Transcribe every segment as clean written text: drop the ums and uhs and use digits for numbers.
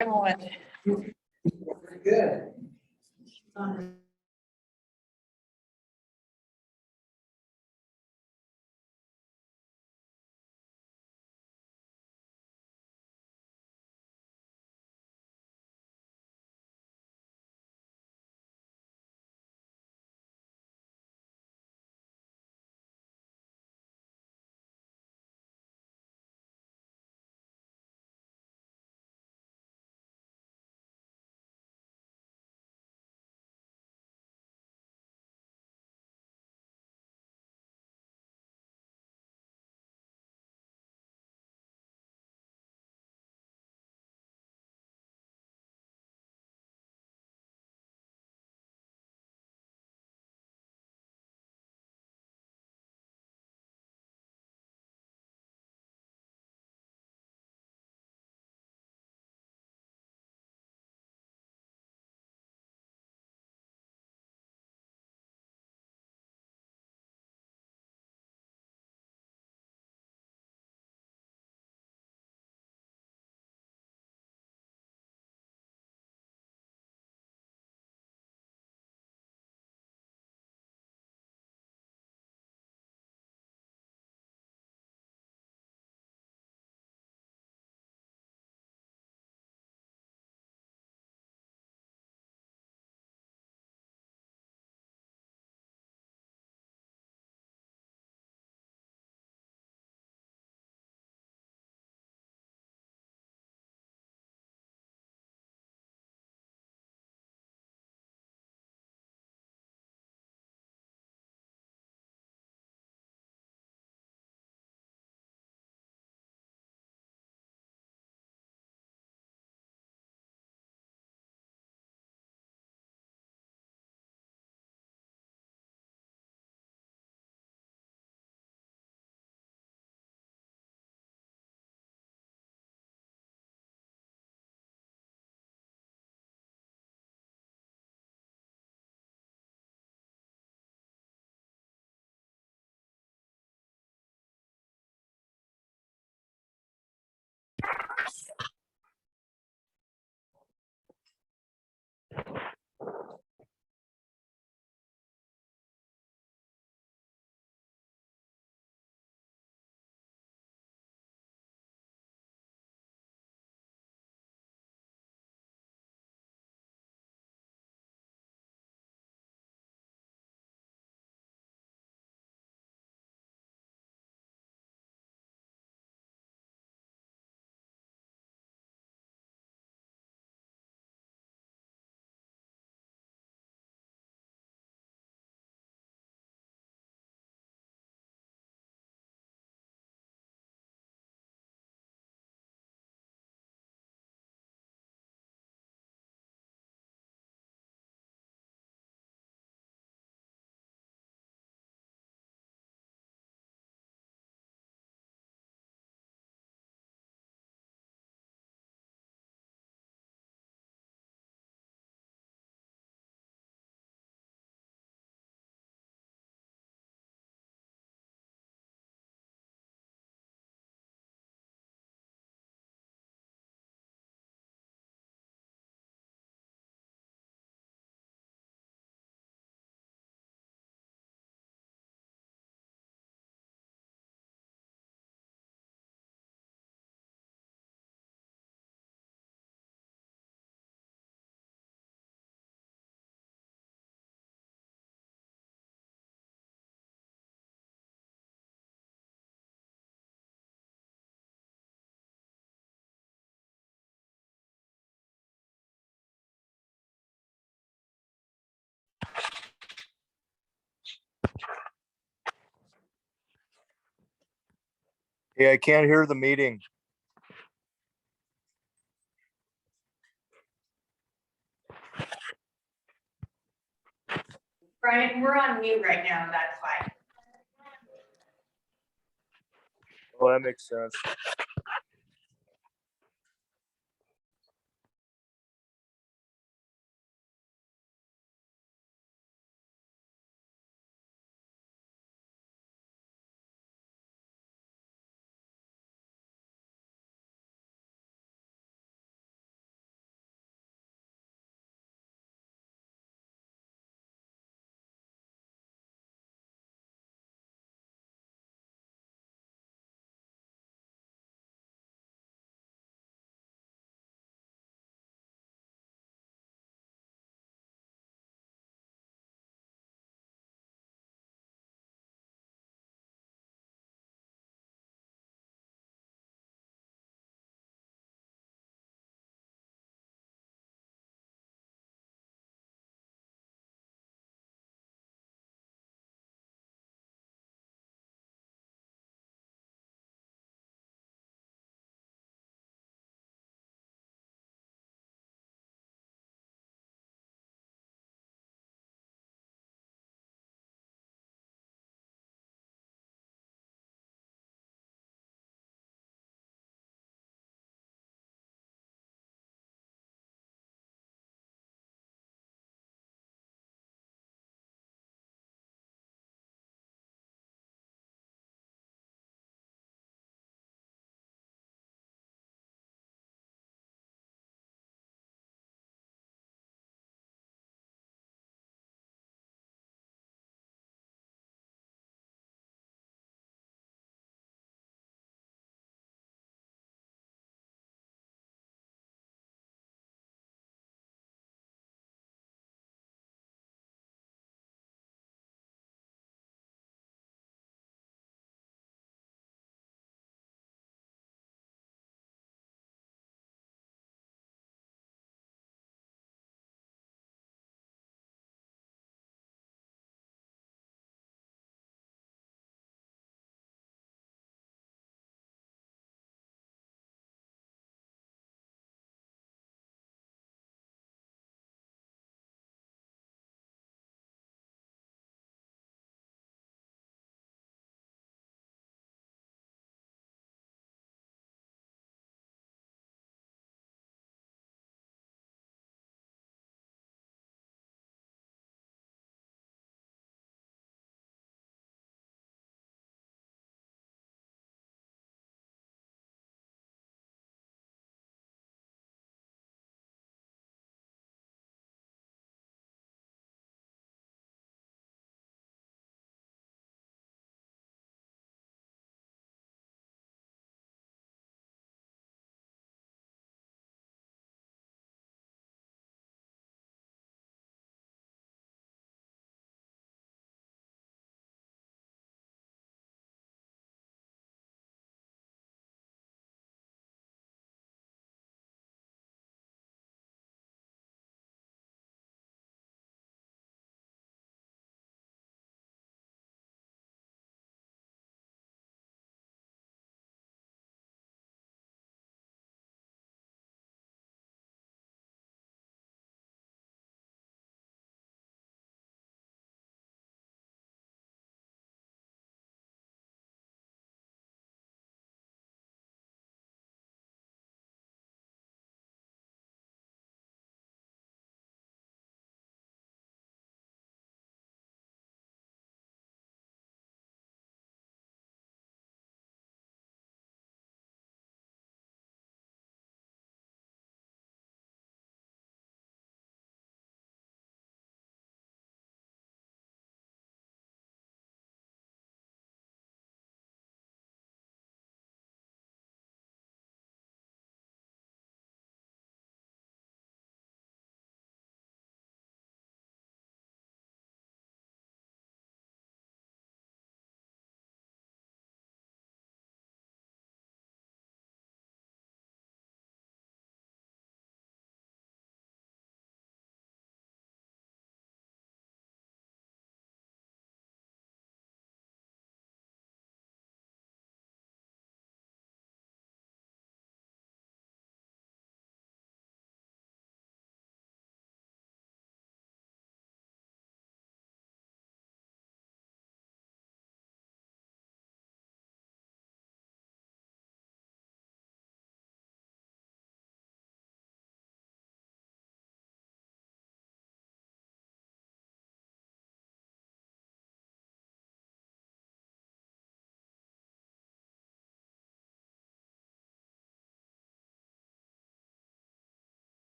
Going. Good. Hey, I can't hear the meeting. Brian, we're on mute right now. That's why. Oh, that makes sense.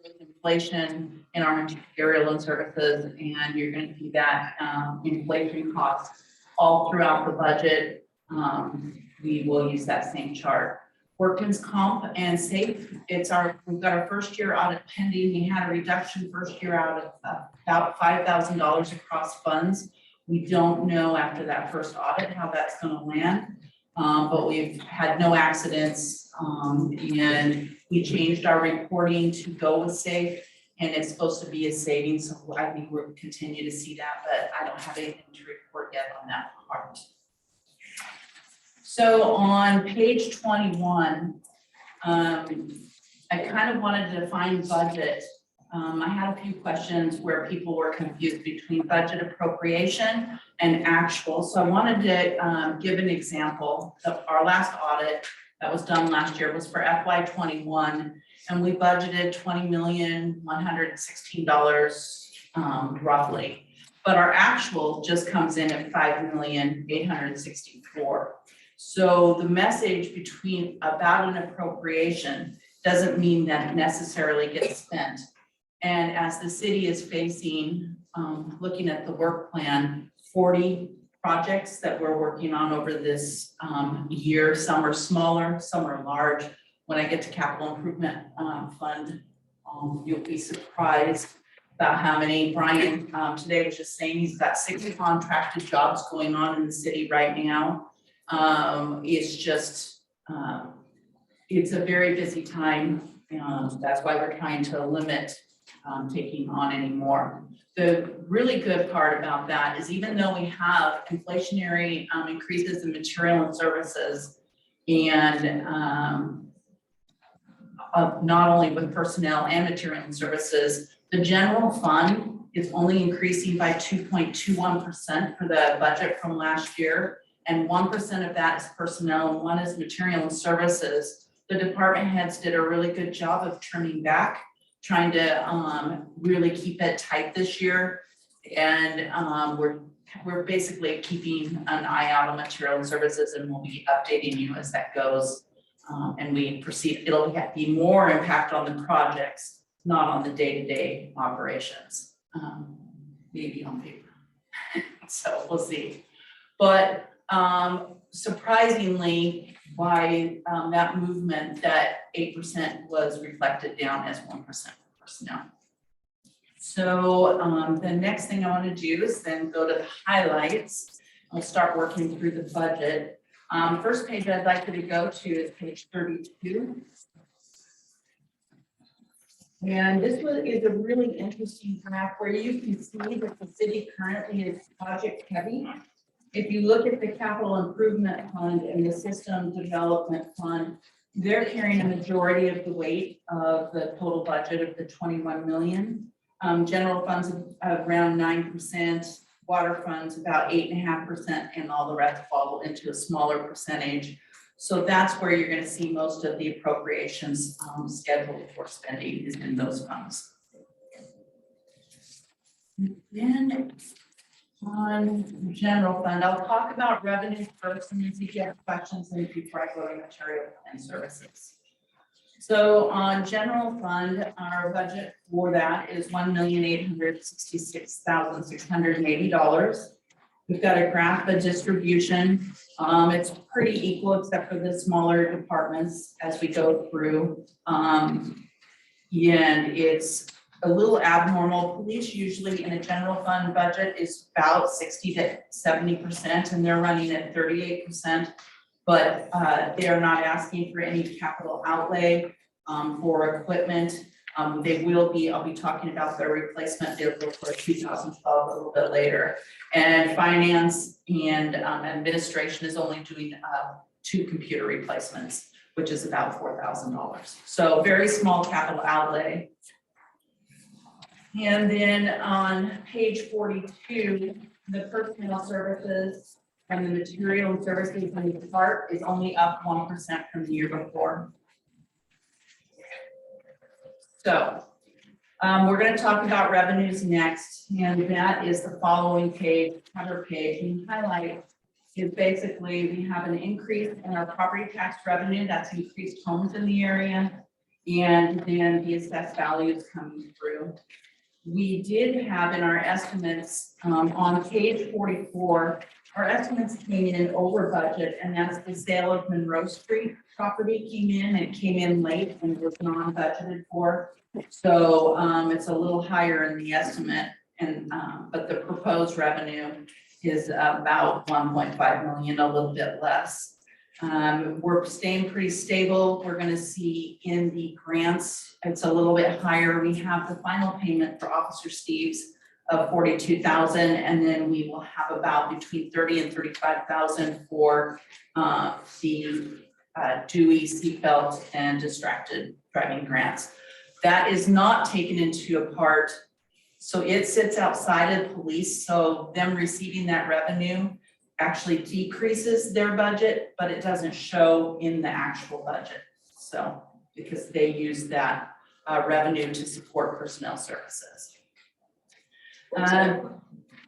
with inflation in our material and services, and you're going to see that inflation costs all throughout the budget. We will use that same chart. Workman's comp and safe, we've got our first year audit pending. We had a reduction first year out of about $5,000 across funds. We don't know after that first audit how that's going to land, but we've had no accidents, and we changed our reporting to go with safe, and it's supposed to be a savings, so I think we'll continue to see that, but I don't have anything to report yet on that part. So on page 21, I kind of wanted to define budget. I had a few questions where people were confused between budget appropriation and actual. So I wanted to give an example of our last audit that was done last year was for FY21, and we budgeted $20,116 roughly. But our actual just comes in at $5,864,000. So the message about an appropriation doesn't mean that it necessarily gets spent. And as the city is facing, looking at the work plan, 40 projects that we're working on over this year. Some are smaller, some are large. When I get to capital improvement fund, you'll be surprised about how many. Brian today was just saying he's got 60 contracted jobs going on in the city right now. It's just, it's a very busy time. That's why we're trying to limit taking on any more. The really good part about that is even though we have inflationary increases in material and services, and not only with personnel and material and services, the general fund is only increasing by 2.21% for the budget from last year. And 1% of that is personnel and 1% is material and services. The department heads did a really good job of trimming back, trying to really keep it tight this year. And we're basically keeping an eye out on material and services, and we'll be updating you as that goes. And we proceed, it'll be more impact on the projects, not on the day-to-day operations, maybe on paper. So we'll see. But surprisingly, by that movement, that 8% was reflected down as 1% personnel. So the next thing I want to do is then go to the highlights. I'll start working through the budget. First page I'd like you to go to is page 32. And this is a really interesting graph where you can see that the city currently is project heavy. If you look at the capital improvement fund and the system development fund, they're carrying a majority of the weight of the total budget of the 21 million. General funds around 9%, water funds about 8.5%, and all the rest fall into a smaller percentage. So that's where you're going to see most of the appropriations scheduled for spending is in those funds. And on general fund, I'll talk about revenue first and then see if you have questions and before I go to material and services. So on general fund, our budget for that is $1,866,680. We've got a graph of distribution. It's pretty equal except for the smaller departments as we go through. And it's a little abnormal. Police usually in a general fund budget is about 60 to 70%, and they're running at 38%. But they are not asking for any capital outlay for equipment. They will be, I'll be talking about their replacement vehicle for 2012 a little bit later. And finance and administration is only doing 2 computer replacements, which is about $4,000. So very small capital outlay. And then on page 42, the personnel services and the material and services in the chart is only up 1% from the year before. So we're going to talk about revenues next, and that is the following page, cover page. And highlight is basically we have an increase in our property tax revenue. That's increased homes in the area, And then the assessed values coming through. We did have in our estimates, on page 44, our estimates came in over budget, and that's the sale of Monroe Street property came in, and it came in late and was non-budgeted for. So it's a little higher in the estimate, and but the proposed revenue is about 1.5 million, a little bit less. We're staying pretty stable. We're gonna see in the grants, it's a little bit higher. We have the final payment for Officer Steves of 42,000, and then we will have about between 30 and 35,000 for the Dewey seatbelt and distracted driving grants. That is not taken into a part, so it sits outside of police, so them receiving that revenue actually decreases their budget, but it doesn't show in the actual budget. So, because they use that revenue to support personnel services. Go ahead.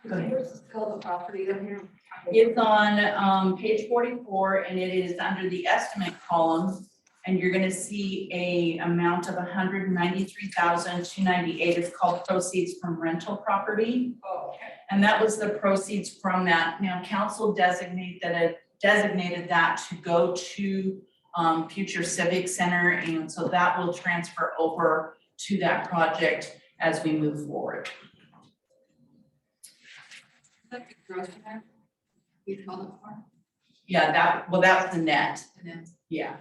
Where's the property down here? It's on page 44, and it is under the estimate column, and you're gonna see a amount of 193,298. It's called proceeds from rental property. Oh, okay. And that was the proceeds from that. Now, council designated that to go to Future Civic Center, and so that will transfer over to that project as we move forward. Is that the gross amount we call it for? Yeah, that's the net. And then Yeah.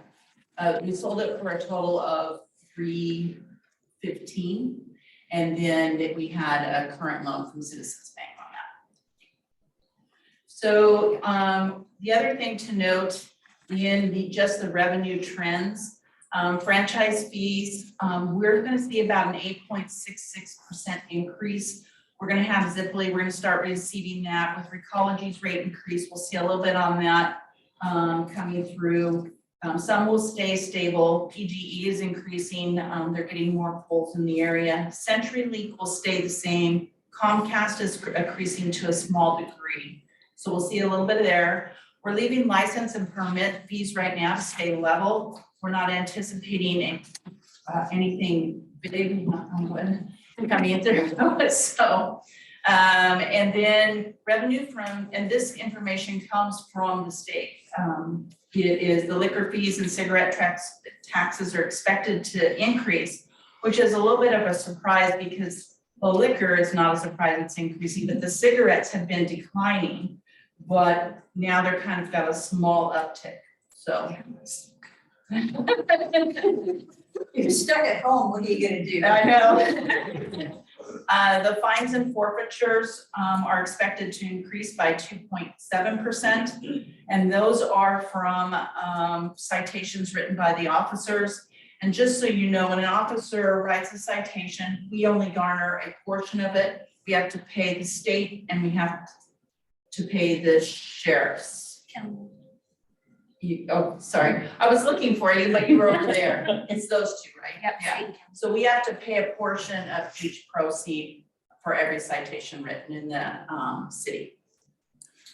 We sold it for a total of $315, and then we had a current loan from Citizens Bank on that. So the other thing to note in just the revenue trends, franchise fees, we're gonna see about an 8.66% increase. We're gonna have Ziply, we're gonna start receiving that with Recology's rate increase. We'll see a little bit on that coming through. Some will stay stable. PGE is increasing. They're getting more polls in the area. CenturyLink will stay the same. Comcast is increasing to a small degree. So we'll see a little bit there. We're leaving license and permit fees right now to stay level. We're not anticipating anything big coming through. So, and then revenue from, and this information comes from the state. It is the liquor fees and cigarette taxes are expected to increase, which is a little bit of a surprise because the liquor is not a surprise, it's increasing, but the cigarettes have been declining, but now they're kind of got a small uptick, so. you're stuck at home, what are you gonna do? I know. The fines and forfeitures are expected to increase by 2.7%. And those are from citations written by the officers. And just so you know, when an officer writes a citation, we only garner a portion of it. We have to pay the state and we have to pay the sheriffs. Oh, sorry, I was looking for you, but you were over there. It's those two, right? Yep. Yeah. So we have to pay a portion of each proceed for every citation written in the city.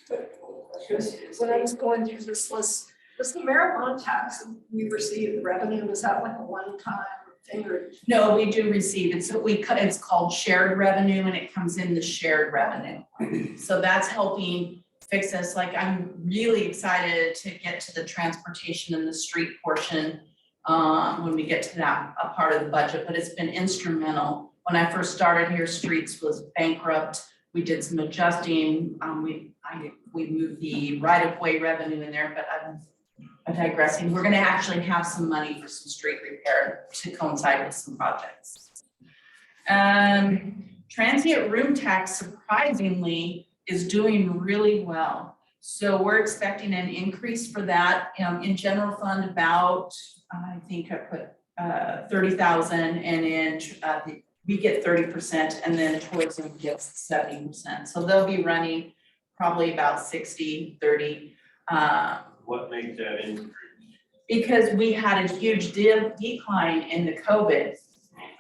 When I was going through this list, was the marijuana tax we received, the revenue, was that like a one-time thing or? No, we do receive it. So it's called shared revenue and it comes in the shared revenue. So that's helping fix us. Like, I'm really excited to get to the transportation and the street portion when we get to that part of the budget, but it's been instrumental. When I first started here, streets was bankrupt. We did some adjusting. We moved the right-of-way revenue in there, but I'm digressing. We're gonna actually have some money for some street repair to coincide with some projects. Transient room tax, surprisingly, is doing really well. So we're expecting an increase for that in general fund about, I think I put 30,000, and in we get 30%, and then tourism gets 70%. So they'll be running probably about 60-30. What makes that increase? Because we had a huge decline in the COVID,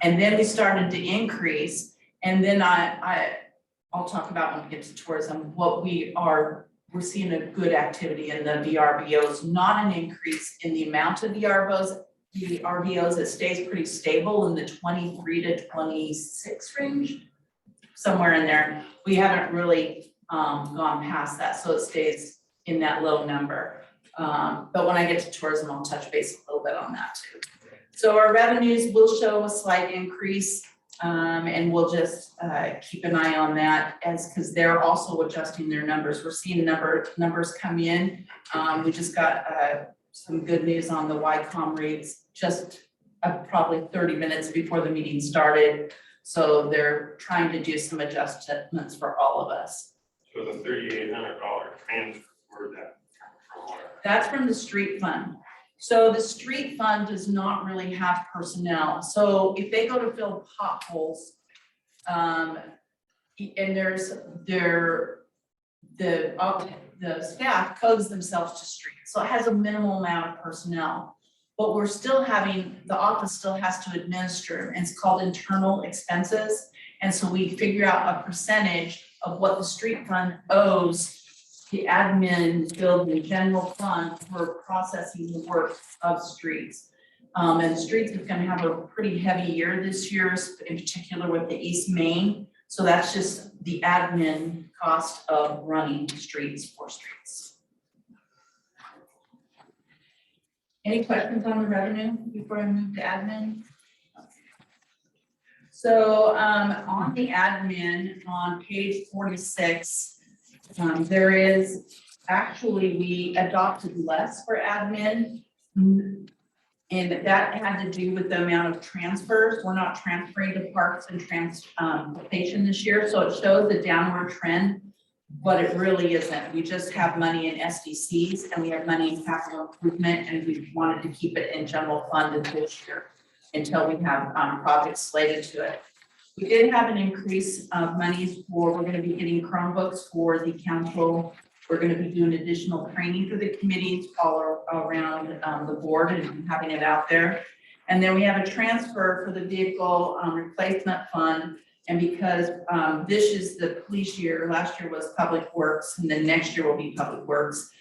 and then we started to increase, and then I'll talk about when we get to tourism, we're seeing a good activity in the VRBOs, not an increase in the amount of VRBOs the RVOs, it stays pretty stable in the 23 to 26 range, somewhere in there. We haven't really gone past that, so it stays in that low number. But when I get to tourism, I'll touch base a little bit on that too. So our revenues will show a slight increase, and we'll just keep an eye on that because they're also adjusting their numbers. We're seeing numbers come in. We just got some good news on the YCOM rates just probably 30 minutes before the meeting started. So they're trying to do some adjustments for all of us. So the $3,800 transfer that from where? That's from the street fund. So the street fund does not really have personnel. So if they go to fill potholes, and the staff codes themselves to streets, so it has a minimal amount of personnel. But we're still the office still has to administer, and it's called internal expenses. And so we figure out a percentage of what the street fund owes the admin building general fund for processing the work of streets. And the streets is gonna have a pretty heavy year this year, in particular with the East Main. So that's just the admin cost of running streets for streets. Any questions on the revenue before I move to admin? So on the admin on page 46, there is actually, we adopted less for admin. And that had to do with the amount of transfers. We're not transferring to parks and transportation this year. So it shows a downward trend, but it really isn't. We just have money in SDCs and we have money in capital improvement, and we wanted to keep it in general fund this year until we have projects slated to it. We did have an increase of monies we're gonna be getting Chromebooks for the council. We're gonna be doing additional training for the committees all around the board and having it out there. And then we have a transfer for the vehicle replacement fund. And because this is the police year, last year was public works, and then next year will be public works.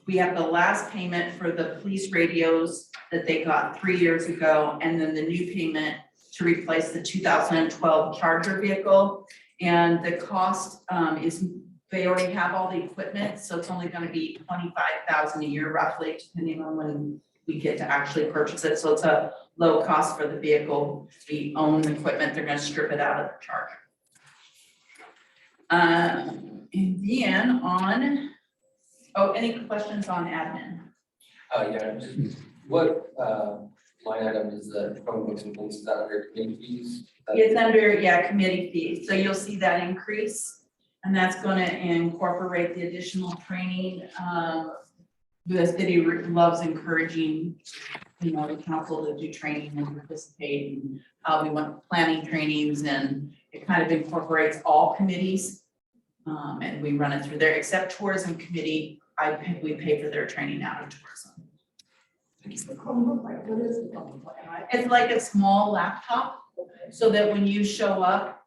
We have the last payment for the police radios that they got 3 years ago, and then the new payment to replace the 2012 Charger vehicle. And the cost is, they already have all the equipment, so it's only gonna be $25,000 a year roughly, depending on when we get to actually purchase it. So it's a low cost for the vehicle. We own the equipment, they're gonna strip it out of the Charger. And then any questions on admin? Yeah, just what line item is the Chromebooks and things, is that under committee fees? It's under, committee fees. So you'll see that increase, and that's gonna incorporate the additional training. The city loves encouraging, the council to do training and participate, and we want planning trainings, and it kind of incorporates all committees. And we run it through there, except tourism committee, we pay for their training out of tourism. It's the Chromebook, like, what is it? It's like a small laptop, so that when you show up,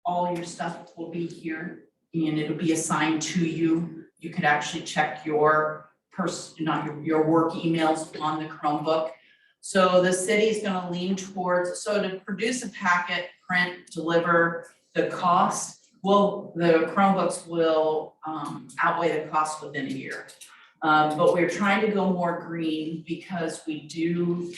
all your stuff will be here and it'll be assigned to you. You could actually check your your work emails on the Chromebook. So the city's gonna lean towards, so to produce a packet, print, deliver, the cost, the Chromebooks will outweigh the cost within a year. But we're trying to go more green because we do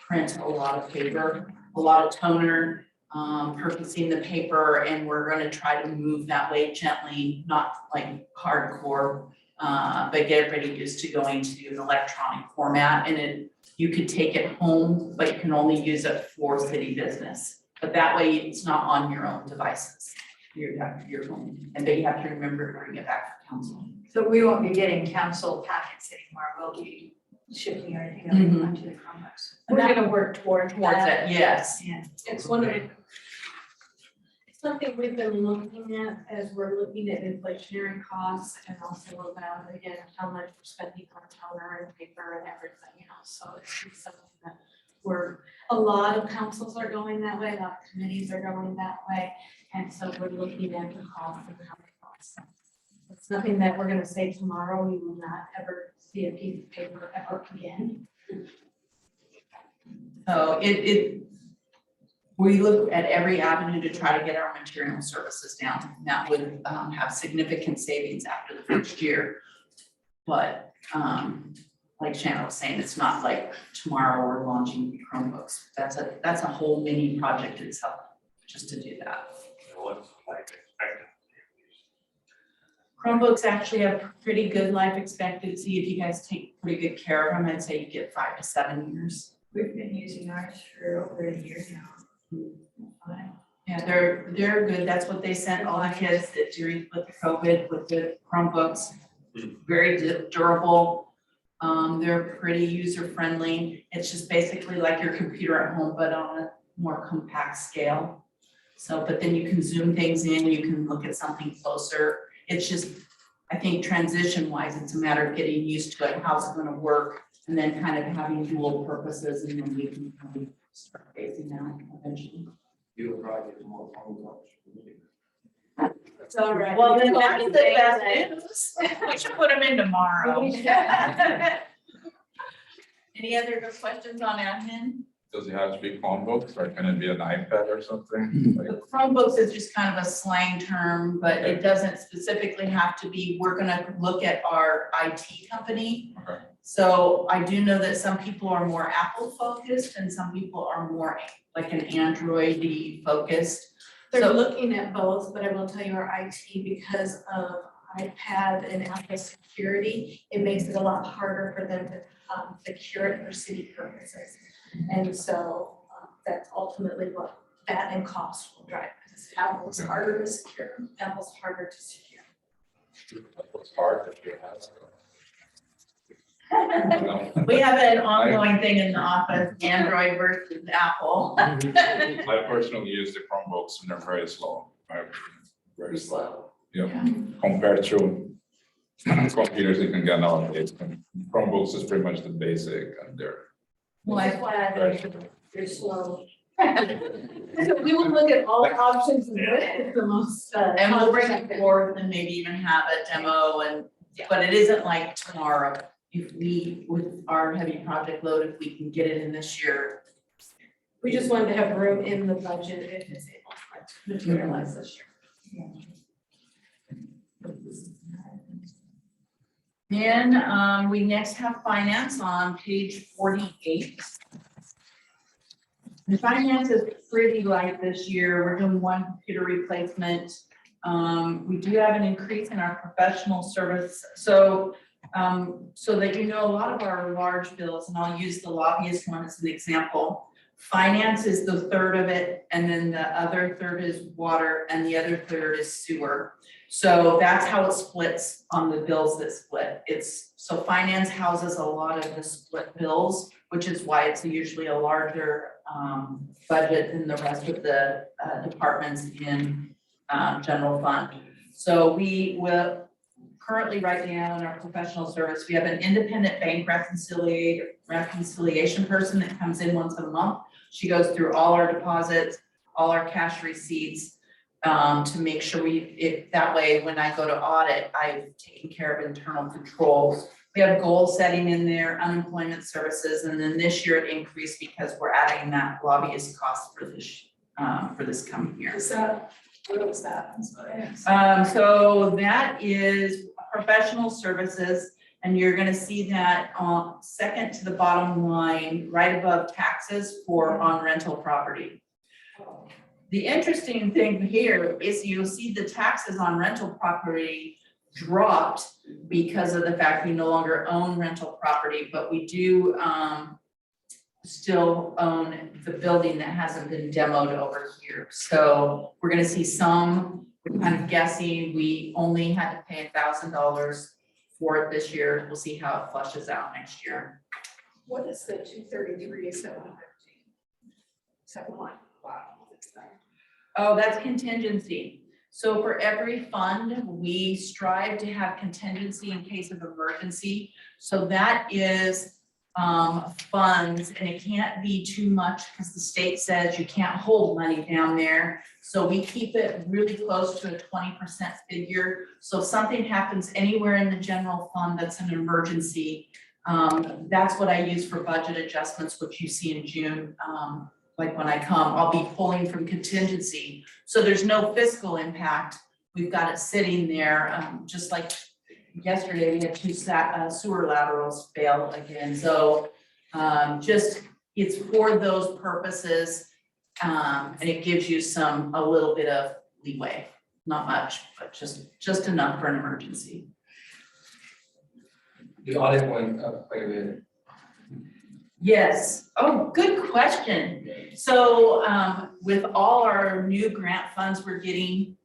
print a lot of paper, a lot of toner, purchasing the paper, and we're gonna try to move that way gently, not like hardcore, but get everybody used to going to an electronic format. And you could take it home, but you can only use it for city business. But that way it's not on your own devices. Your phone, and then you have to remember to bring it back to council. So we won't be getting council packets anymore, we'll be shifting everything over onto the Chromebooks. We're gonna work towards that. It, yes. Yeah. It's one of the, it's something we've been looking at as we're looking at inflationary costs, and also about, again, how much we're spending on toner and paper and everything else. So it's something that a lot of councils are going that way, a lot of committees are going that way. And so we're looking at the cost and how it costs. It's nothing that we're gonna say tomorrow, we will not ever see a piece of paper ever again. So we look at every avenue to try to get our material services down. And that would have significant savings after the first year. But like Shannon was saying, it's not like tomorrow we're launching Chromebooks. That's a whole mini project itself, just to do that. What's life expectancy? Chromebooks actually have pretty good life expectancy. If you guys take pretty good care of them, I'd say you get 5 to 7 years. We've been using ours for over a year now. Fine. Yeah, they're good. That's what they sent all the kids that during with the COVID, with the Chromebooks. Very durable. They're pretty user friendly. It's just basically like your computer at home, but on a more compact scale. So, but then you can zoom things in, you can look at something closer. It's just, I think transition wise, it's a matter of getting used to it, how's it gonna work, and then kind of having dual purposes, and then we can probably start phasing out eventually. You'll probably get more phone calls. It's all right. Well, then that's the best news. We should put them in tomorrow. Any other questions on admin? Does it have to be Chromebooks or can it be an iPad or something? Like, The Chromebooks is just kind of a slang term, but it doesn't specifically have to be. We're gonna look at our IT company. Okay. So I do know that some people are more Apple focused and some people are more like an Android-y focused. They're So- looking at both, but I will tell you our IT, because of iPad and Apple security, it makes it a lot harder for them to secure it for city purposes. And so that's ultimately what that and cost will drive, because Apple's harder to secure, Apple's harder to secure. It's hard if you have to. We have an ongoing thing in the office, Android versus Apple. I personally use the Chromebooks and they're very slow. Very slow. Yeah, compared to computers you can get nowadays. Chromebooks is pretty much the basic and they're. That's why I very think you're slow. So we will look at all options and what is the most. And we'll bring it forward and maybe even have a demo and, but it isn't like tomorrow. If we, with our heavy project load, if we can get it in this year. We just wanted to have room in the budget if it's able to materialize this year. Then we next have finance on page 48. The finance is pretty light this year. We're doing 1 computer replacement. We do have an increase in our professional service. So that you know, a lot of our large bills, and I'll use the lobbyist one as an example. Finance is the third of it, and then the other third is water, and the other third is sewer. So that's how it splits on the bills that split. So finance houses a lot of the split bills, which is why it's usually a larger budget than the rest of the departments in general fund. So we will currently right now in our professional service, we have an independent bank reconciliation person that comes in once a month. She goes through all our deposits, all our cash receipts, to make sure that way when I go to audit, I've taken care of internal controls. We have goal setting in there, unemployment services, and then this year it increased because we're adding that lobbyist cost for this coming year. What was that? I'm sorry. So that is professional services, and you're gonna see that second to the bottom line, right above taxes for on rental property. The interesting thing here is you'll see the taxes on rental property dropped because of the fact we no longer own rental property, but we do still own the building that hasn't been demoed over here. So we're gonna see we're kind of guessing, we only had to pay $1,000 for it this year. We'll see how it flushes out next year. What is the 233, 715? 71. Wow. Oh, that's contingency. So for every fund, we strive to have contingency in case of emergency. So that is funds, and it can't be too much because the state says you can't hold money down there. So we keep it really close to a 20% figure. So if something happens anywhere in the general fund that's an emergency, That's what I use for budget adjustments, which you see in June. Like when I come, I'll be pulling from contingency. So there's no fiscal impact. We've got it sitting there, just like yesterday, we had two sewer laterals fail again. So just, it's for those purposes. And it gives you a little bit of leeway, not much, but just enough for an emergency. The audit went up quite a bit. Yes. Oh, good question. So with all our new grant funds we're getting,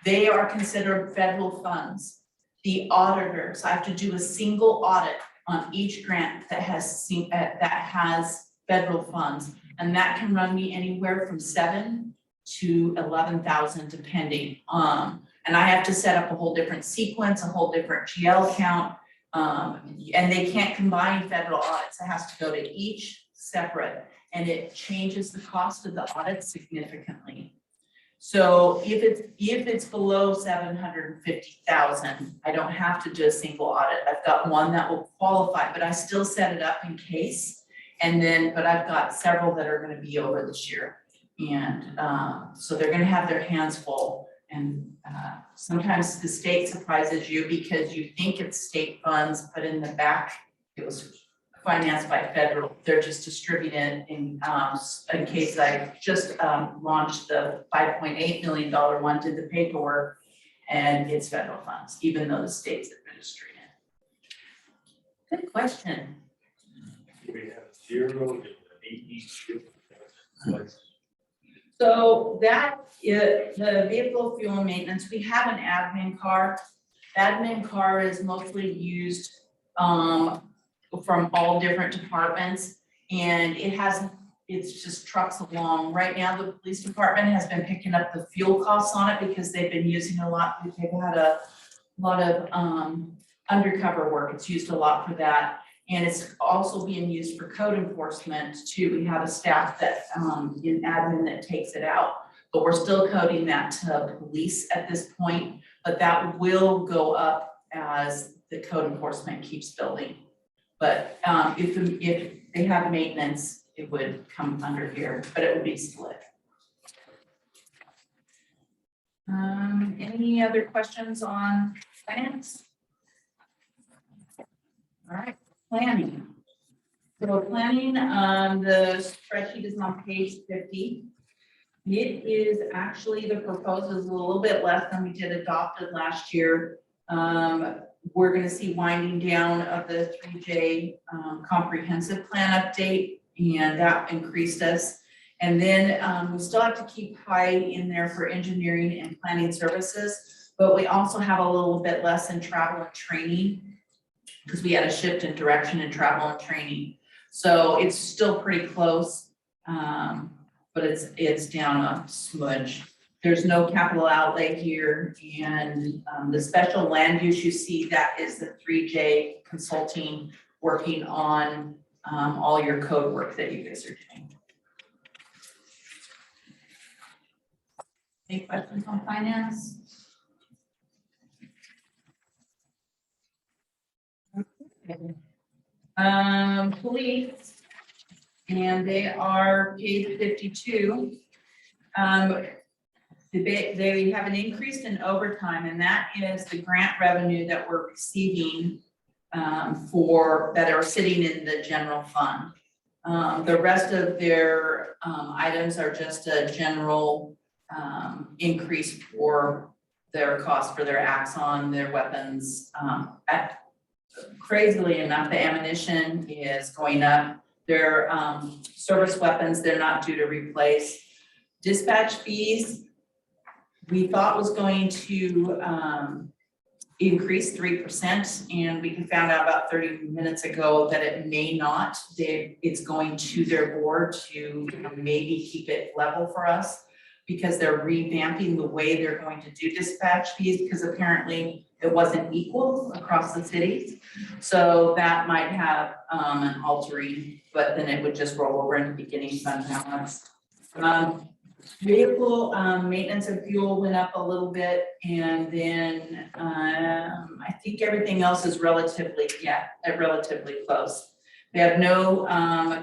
they are considered federal funds. The auditors, I have to do a single audit on each grant that has federal funds. And that can run me anywhere from 7,000 to 11,000 depending. And I have to set up a whole different sequence, a whole different GL count. And they can't combine federal audits. It has to go to each separate, and it changes the cost of the audit significantly. So if it's below 750,000, I don't have to do a single audit. I've got one that will qualify, but I still set it up in case. And then, but I've got several that are gonna be over this year. And so they're gonna have their hands full. And sometimes the state surprises you because you think it's state funds, but in the back, it was financed by federal. They're just distributed in case I just launched the $5.8 million one, did the paperwork, and it's federal funds, even though the state's administering it. Good question. We have 0 and 82. So that is the vehicle fuel maintenance. We have an admin car. Admin car is mostly used from all different departments, and it's just trucks along. Right now, the police department has been picking up the fuel costs on it because they've been using a lot. They've had a lot of undercover work. It's used a lot for that. And it's also being used for code enforcement too. We have a staff that in admin that takes it out, but we're still coding that to police at this point, but that will go up as the code enforcement keeps building. But if they have maintenance, it would come under here, but it would be split. Any other questions on finance? All right. Planning. So planning, the spreadsheet is on page 50. It is actually, the proposal is a little bit less than we did adopted last year. We're gonna see winding down of the 3J comprehensive plan update, and that increased us. And then we still have to keep high in there for engineering and planning services, but we also have a little bit less in travel and training, because we had a shift in direction in travel and training. So it's still pretty close, but it's down a smudge. There's no capital outlay here, and the special land use you see, that is the 3J consulting working on all your code work that you guys are doing. Any questions on finance? Police, and they are page 52. They have an increase in overtime, and that is the grant revenue that we're receiving that are sitting in the general fund. The rest of their items are just a general increase for their cost for their Axon, their weapons. Crazily enough, the ammunition is going up. Their service weapons, they're not due to replace. Dispatch fees, we thought was going to increase 3%, and we found out about 30 minutes ago that it may not. It's going to their board to maybe keep it level for us, because they're revamping the way they're going to do dispatch fees, because apparently it wasn't equal across the cities. So that might have an altering, but then it would just roll over into beginning fund balance. Vehicle, maintenance and fuel went up a little bit, and then, I think everything else is relatively close. They have no,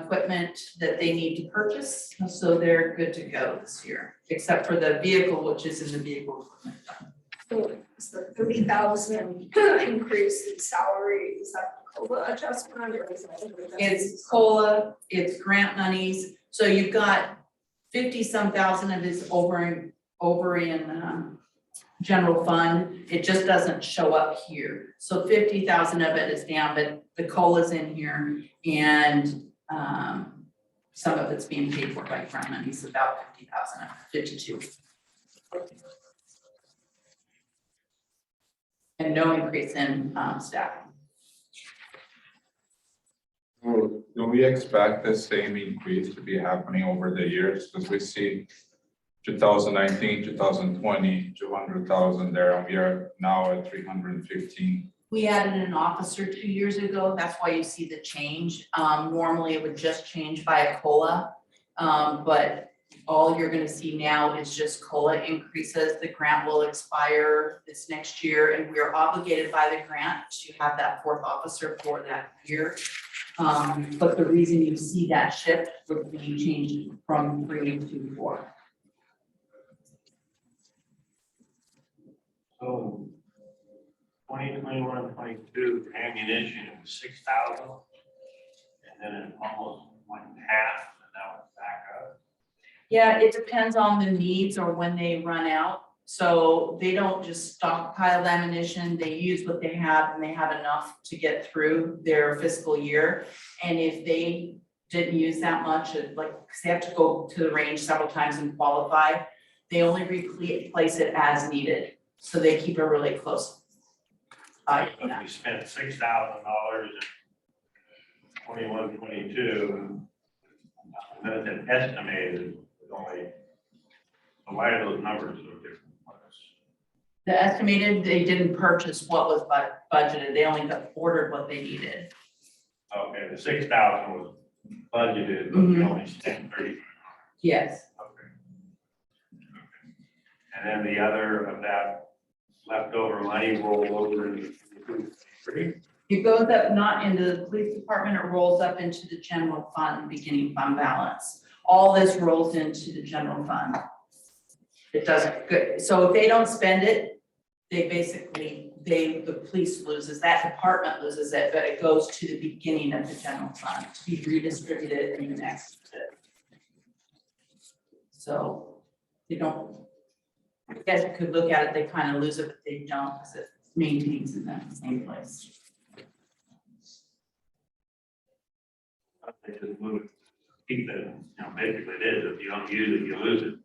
equipment that they need to purchase, so they're good to go this year, except for the vehicle, which is in the vehicle equipment fund. So it's the 30,000 increase in salary, is that the COLA adjustment or is that? It's COLA, it's grant monies, so you've got 50-some thousand of this over in general fund. It just doesn't show up here. So 50,000 of it is down, but the COLA's in here, and some of it's being paid for by grant monies, about 50,000, 52. And no increase in staffing. Do we expect the same increase to be happening over the years? Because we see 2019, 2020, 200,000 there, and we are now at 315. We added an officer 2 years ago. That's why you see the change. Normally it would just change by a COLA. But all you're gonna see now is just COLA increases. The grant will expire this next year, and we are obligated by the grant to have that 4th officer for that year. But the reason you see that shift would be changed from 3 to 4. So 2021, 22 ammunition, it was 6,000. And then it almost went in half, and now it's back up. Yeah, it depends on the needs or when they run out. So they don't just stockpile ammunition, they use what they have, and they have enough to get through their fiscal year. And if they didn't use that much, like, 'cause they have to go to the range several times and qualify, they only replace it as needed. So they keep a really close eye on If that. we spent $6,000 in 21, 22, then it's estimated, it's only, so why are those numbers so different? The estimated, they didn't purchase what was budgeted, they only got ordered what they needed. Okay, the 6,000 was budgeted, but we only spent 30. Yes. Okay. And then the other of that leftover money rolled over into 3. It goes up not into the police department, it rolls up into the general fund, beginning fund balance. All this rolls into the general fund. It doesn't, good, so if they don't spend it, they basically, the police loses, that department loses it, but it goes to the beginning of the general fund to be redistributed in the next bit. So they don't, I guess you could look at it, they kind of lose it, but they don't, because it maintains in that same place. They just move it, keep it, basically it is, if you don't use it, you lose it.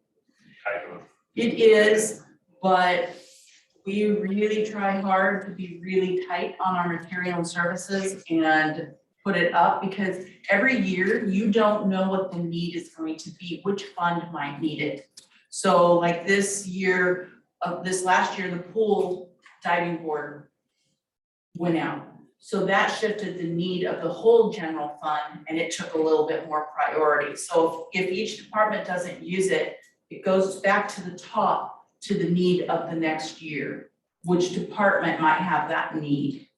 Type of. It is, but we really try hard to be really tight on our material and services and put it up, because every year you don't know what the need is going to be, which fund might need it. So like this year, this last year, the pool diving board went out. So that shifted the need of the whole general fund, and it took a little bit more priority. So if each department doesn't use it, it goes back to the top to the need of the next year, which department might have that need.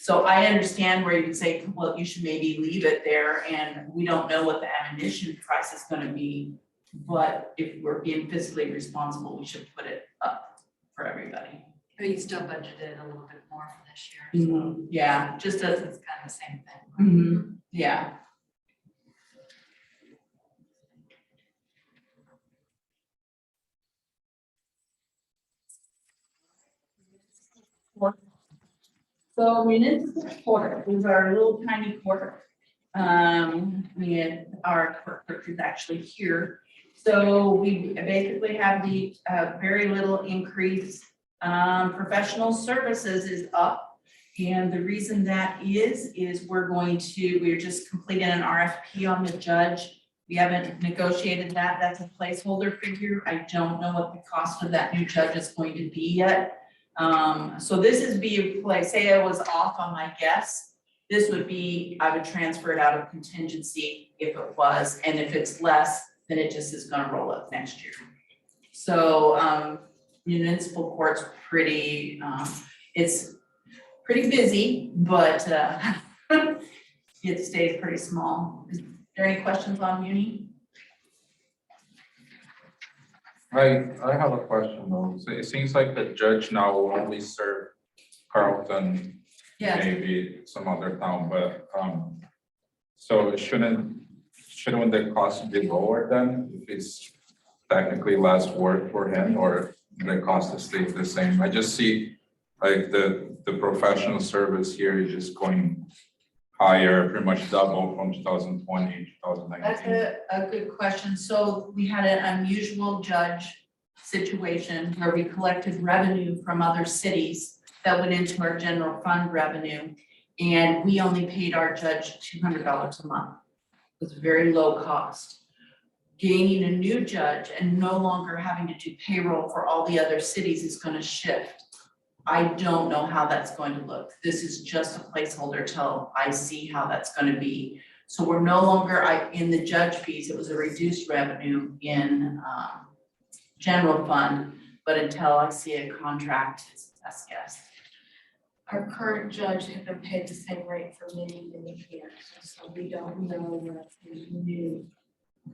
So I understand where you would say, well, you should maybe leave it there, and we don't know what the ammunition price is gonna be. But if we're being fiscally responsible, we should put it up for everybody. But you still budgeted a little bit more for this year, so Yeah, just as, it's kind of the same thing. yeah. So municipal court is our little tiny court. We had our court is actually here. So we basically have the very little increase. Professional services is up. And the reason that is we're just completing an RFP on the judge. We haven't negotiated that. That's a placeholder figure. I don't know what the cost of that new judge is going to be yet. So this is like, say I was off on my guess, this would be, I would transfer it out of contingency if it was, and if it's less, then it just is gonna roll up next year. So, municipal court's pretty, it's pretty busy, but, it stays pretty small. Is there any questions on muni? I have a question though. So it seems like the judge now will only serve Carlton, Yes. maybe some other town, but, so shouldn't the cost be lower then if it's technically less work for him, or the cost stays the same? I just see like the professional service here is just going higher, pretty much double from 2020, 2019. That's a good question. So we had an unusual judge situation where we collected revenue from other cities that went into our general fund revenue. And we only paid our judge $200 a month. It was very low cost. Gaining a new judge and no longer having to do payroll for all the other cities is going to shift. I don't know how that's going to look. This is just a placeholder till I see how that's going to be. So we're no longer in the judge fees. It was a reduced revenue in general fund, but until I see a contract, it's a best guess. Our current judge had been paid the same rate for many, many years, so we don't know what the new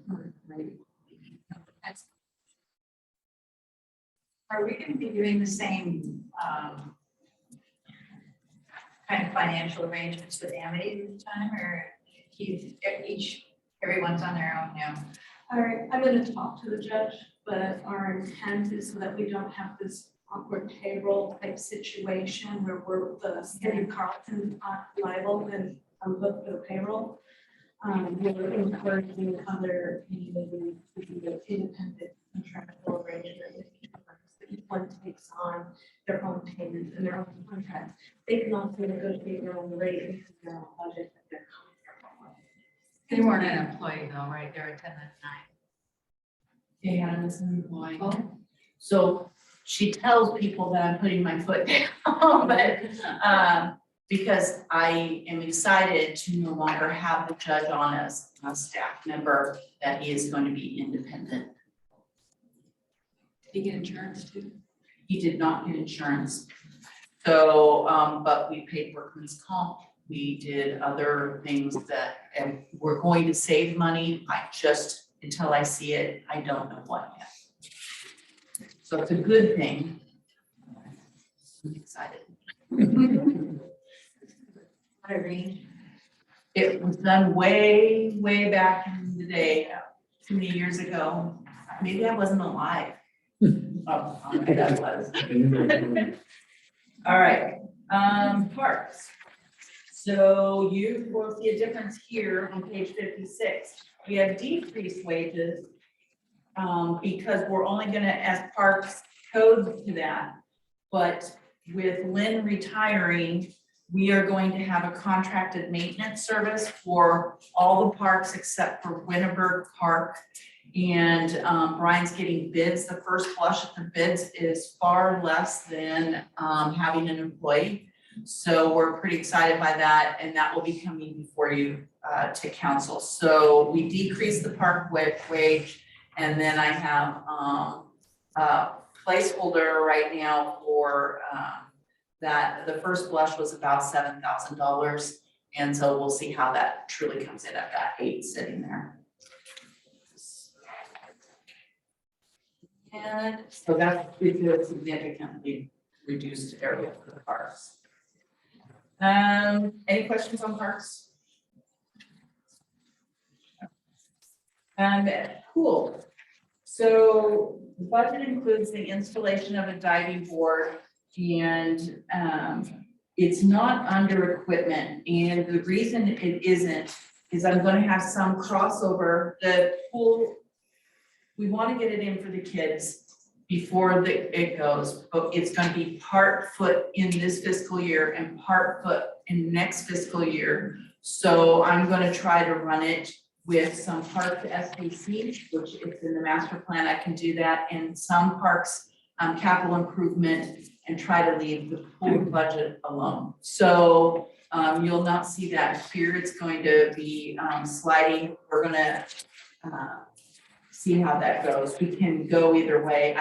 current rate. That's Are we gonna be doing the same, kind of financial arrangements with Amity this time, or everyone's on their own now? all right. I'm going to talk to the judge, but our intent is so that we don't have this awkward payroll type situation where we're the city of Carlton liable and book the payroll. We're encouraging other communities to do the independent contractual arrangement with each other. So each one takes on their own payments and their own contracts. They can also negotiate their own rate because their own budget that they're comfortable with. They weren't an employee though, right? They're a 1099. Yeah, it's an employee. So she tells people that I'm putting my foot down, but, because I am excited to no longer have the judge on as a staff member, that he is going to be independent. Did he get insurance too? He did not get insurance. So, but we paid workman's comp. We did other things that, and we're going to save money. I just, until I see it, I don't know what yet. So it's a good thing. I'm excited. Irene. It was done way, way back in the day, too many years ago. Maybe I wasn't alive. Oh, okay, that was. All right, parks. So you will see a difference here on page 56. We have decreased wages because we're only gonna, as parks code to that. But with Lynn retiring, we are going to have a contracted maintenance service for all the parks except for Winterberg Park. And Brian's getting bids. The first flush of the bids is far less than having an employee. So we're pretty excited by that, and that will be coming before you to council. So we decreased the park wage, and then I have a placeholder right now for that. The first blush was about $7,000, and so we'll see how that truly comes in. I've got 8 sitting there. And so that's a significantly reduced area for the parks. Any questions on parks? Cool. So the budget includes the installation of a diving board, and it's not under equipment. And the reason it isn't is I'm going to have some crossover. The pool, we want to get it in for the kids before it goes, but it's going to be part foot in this fiscal year and part foot in next fiscal year. So I'm going to try to run it with some park SBC, which is in the master plan. I can do that, and some parks capital improvement, and try to leave the pool budget alone. So you'll not see that here. It's going to be sliding. We're going to see how that goes. We can go either way.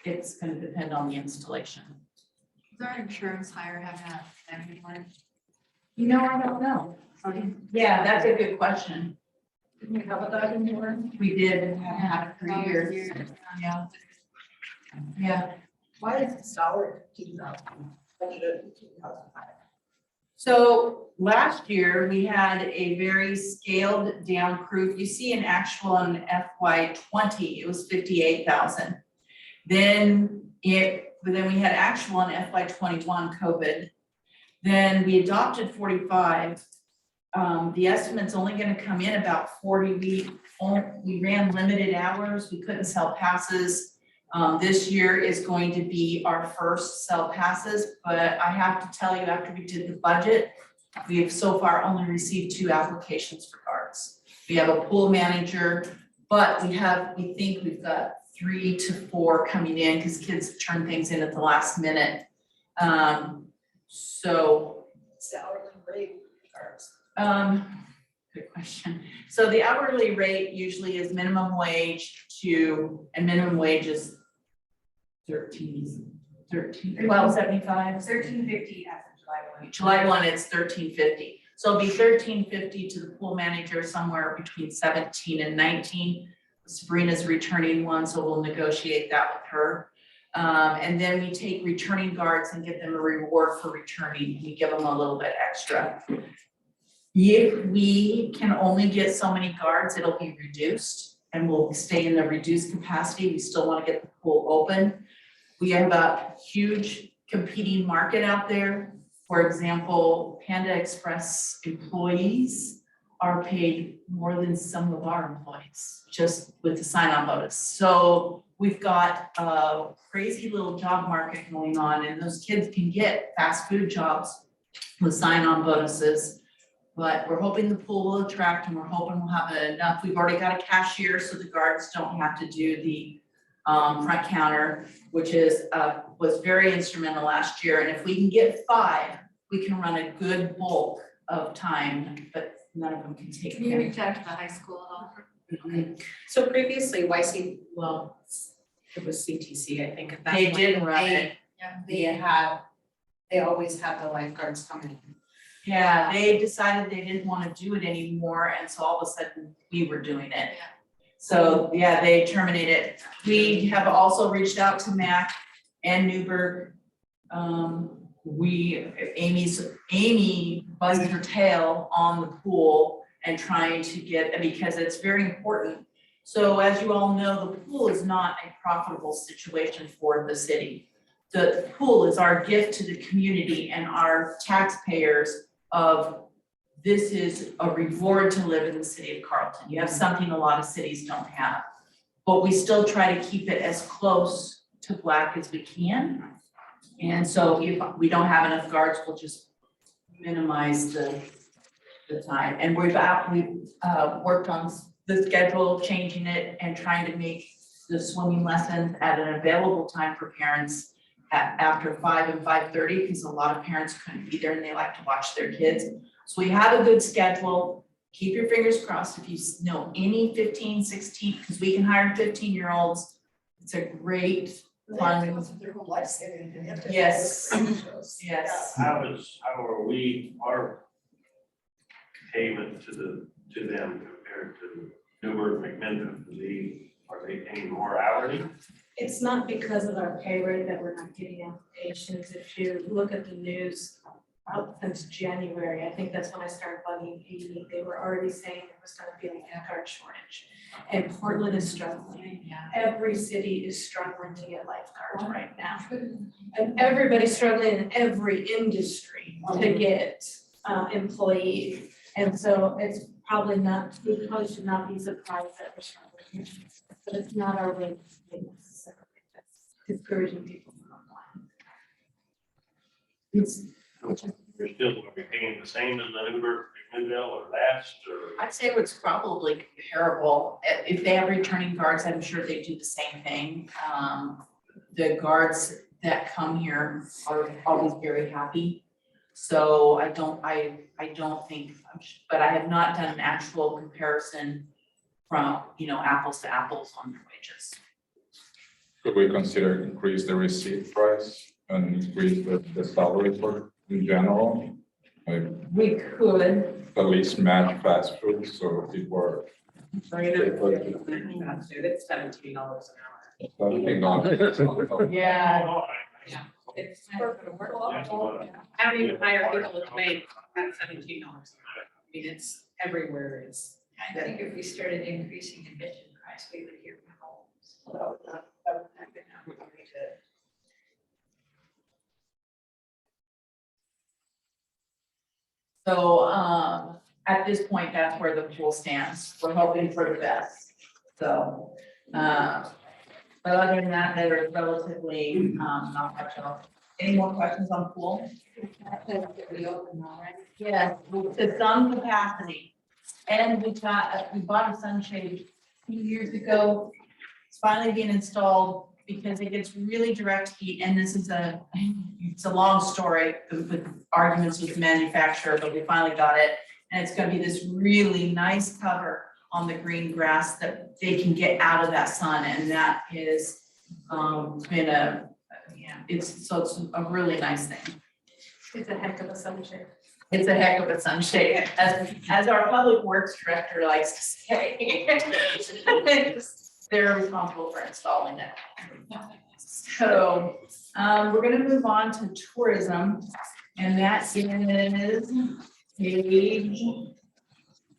It's gonna depend on the installation. Does our insurance hire have that everyone? You know, I don't know. Yeah, that's a good question. Can you cover that anymore? We did and have had it for years. Yeah. Yeah. Why is the salary 2,000? Budgeted 2,005. So last year, we had a very scaled down crew. You see an actual in FY '20, it was 58,000. Then we had actual in FY '21 COVID. Then we adopted 45. The estimate's only gonna come in about 40. We ran limited hours. We couldn't sell passes. This year is going to be our first sell passes, but I have to tell you, after we did the budget, we have so far only received 2 applications for guards. We have a pool manager, but we think we've got 3 to 4 coming in because kids turn things in at the last minute. So. Salary rate cards. Good question. So the hourly rate usually is minimum wage and minimum wage is 12.75. 1350 as of July 1. July 1, it's 13.50. So it'll be 13.50 to the pool manager, somewhere between 17 and 19. Sabrina's returning one, so we'll negotiate that with her. And then we take returning guards and give them a reward for returning. We give them a little bit extra. If we can only get so many guards, it'll be reduced and we'll stay in the reduced capacity. We still want to get the pool open. We have a huge competing market out there. For example, Panda Express employees are paid more than some of our employees, just with the sign-on bonus. So we've got a crazy little job market going on, and those kids can get fast food jobs with sign-on bonuses. But we're hoping the pool will attract, and we're hoping we'll have enough. We've already got a cashier, so the guards don't have to do the front counter, which was very instrumental last year. And if we can get 5, we can run a good bulk of time, but none of them can take Can you care. reach out to the high school at all? Mhm. So previously, YC, well, it was CTC, I think. at that They point. did run it. Yeah. They always had the lifeguards come in. Yeah, they decided they didn't want to do it anymore, and so all of a sudden, we were doing it. Yeah. So, yeah, they terminated. We have also reached out to Mac and Newburgh. Amy buzzed her tail on the pool and trying to get, because it's very important. So as you all know, the pool is not a profitable situation for the city. The pool is our gift to the community and our taxpayers of, this is a reward to live in the city of Carlton. You have something a lot of cities don't have. But we still try to keep it as close to Black as we can. And so if we don't have enough guards, we'll just minimize the time. And we've worked on the schedule, changing it and trying to make the swimming lessons at an available time for parents after 5 and 5:30, because a lot of parents couldn't be there and they like to watch their kids. So we have a good schedule. Keep your fingers crossed if you know any 15, 16, because we can hire 15-year-olds. It's a great fun. Their whole life saving. Yes. Yes. How are our payment to them compared to Newburgh, McMinnville? Are they paying more hourly? It's not because of our pay rate that we're not getting applications. If you look at the news out since January, I think that's when I started bugging Amy, they were already saying there was gonna be a lifeguard shortage. And Portland is struggling. Yeah. Every city is struggling to get lifeguards right now. And everybody's struggling in every industry to get employees. And so it's probably not, we probably should not be surprised that we're struggling. But it's not our way to pay necessarily. That's discouraging people from applying. They're still gonna be paying the same as the Newburgh, McMinnville or less, or? I'd say it's probably comparable. If they have returning guards, I'm sure they do the same thing. The guards that come here are always very happy. So I don't think, but I have not done an actual comparison from, apples to apples on their wages. Could we consider increase the receipt price and increase the salary for in general? Like We could. at least match fast food, so people are It's $17 an hour. $17. Yeah. It's, I don't even hire people to make at $17 an hour. I mean, it's everywhere, it's. I think if we started increasing admission price, we would hear from homes. So, at this point, that's where the pool stands. We're hoping for the best. So, but other than that, they're relatively, not much else. Any more questions on pool? Yes, to some capacity. And we bought a sunshade a few years ago. It's finally being installed because it gets really direct heat, and this is it's a long story with arguments with the manufacturer, but we finally got it. And it's gonna be this really nice cover on the green grass that they can get out of that sun, and that is been it's a really nice thing. It's a heck of a sunshade. It's a heck of a sunshade, as our public works director likes to say. They're responsible for installing it. So, we're gonna move on to tourism, and that is page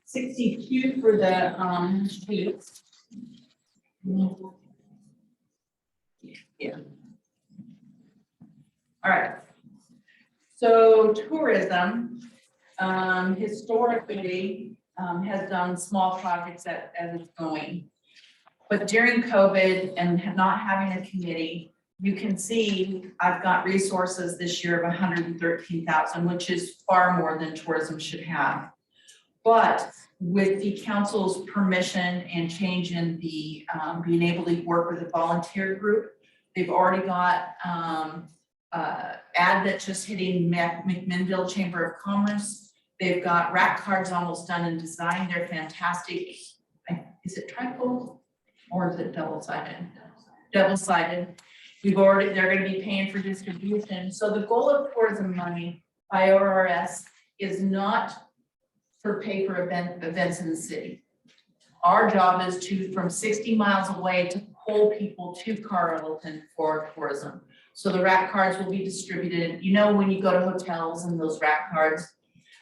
62 for the, sheets. Yeah. All right. So tourism, historically, has done small projects as it's going. But during COVID and not having a committee, you can see I've got resources this year of 113,000, which is far more than tourism should have. But with the council's permission and change in the, being able to work with a volunteer group, they've already got, ad that's just hitting McMinnville Chamber of Commerce. They've got rack cards almost done in design. They're fantastic. Is it trifold or is it double-sided? Double-sided. They're gonna be paying for distribution. So the goal of tourism money by ORS is not for pay for events in the city. Our job is from 60 miles away to pull people to Carlton for tourism. So the rack cards will be distributed, when you go to hotels and those rack cards.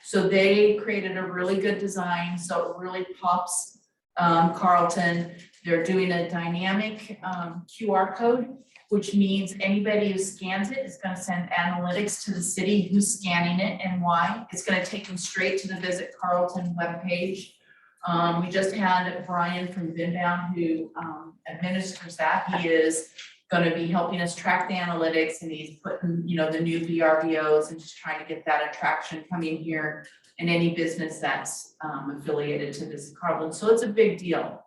So they created a really good design, so it really pops Carlton. They're doing a dynamic QR code, which means anybody who scans it is gonna send analytics to the city who's scanning it and why. It's gonna take them straight to the Visit Carlton webpage. We just had Brian from Vindown who administers that. He is gonna be helping us track the analytics, and he's putting, the new VRBOs and just trying to get that attraction coming here in any business that's affiliated to Visit Carlton. So it's a big deal.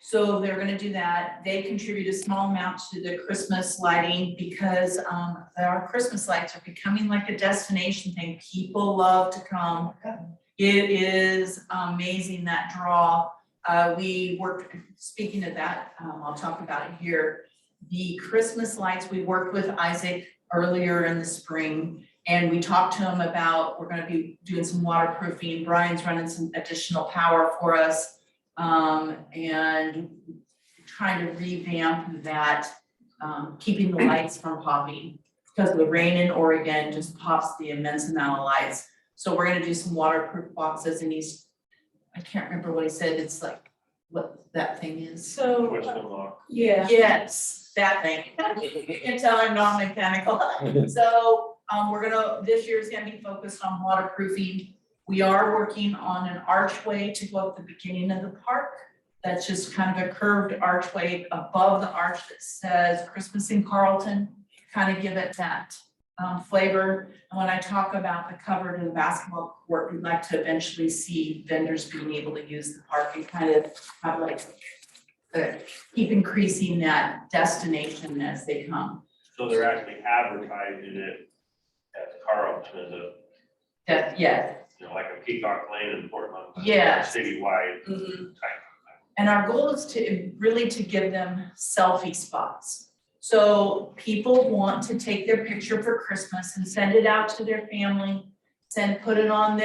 So they're gonna do that. They contribute a small amount to the Christmas lighting because our Christmas lights are becoming like a destination thing. People love to come. It is amazing, that draw. We worked, speaking of that, I'll talk about it here. The Christmas lights, we worked with Isaac earlier in the spring, and we talked to him about, we're gonna be doing some waterproofing. Brian's running some additional power for us. And trying to revamp that, keeping the lights from popping. Because the rain in Oregon just pops the immense amount of lights. So we're gonna do some waterproof boxes, and I can't remember what he said, it's like, what that thing is. So, Twist and lock. yeah. Yes, that thing. You can tell I'm not mechanical. So, this year's gonna be focused on waterproofing. We are working on an archway to go at the beginning of the park. That's just kind of a curved archway above the arch that says Christmas in Carlton, kind of give it that flavor. And when I talk about the cover to the basketball court, we'd like to eventually see vendors being able to use the park and kind of have keep increasing that destination as they come. So they're actually advertising it as Carlton as a. Yeah, like a Peacock Lane in Portland. Yes. Citywide Mhm. type. And our goal is to really to give them selfie spots. So people want to take their picture for Christmas and send it out to their family, put it on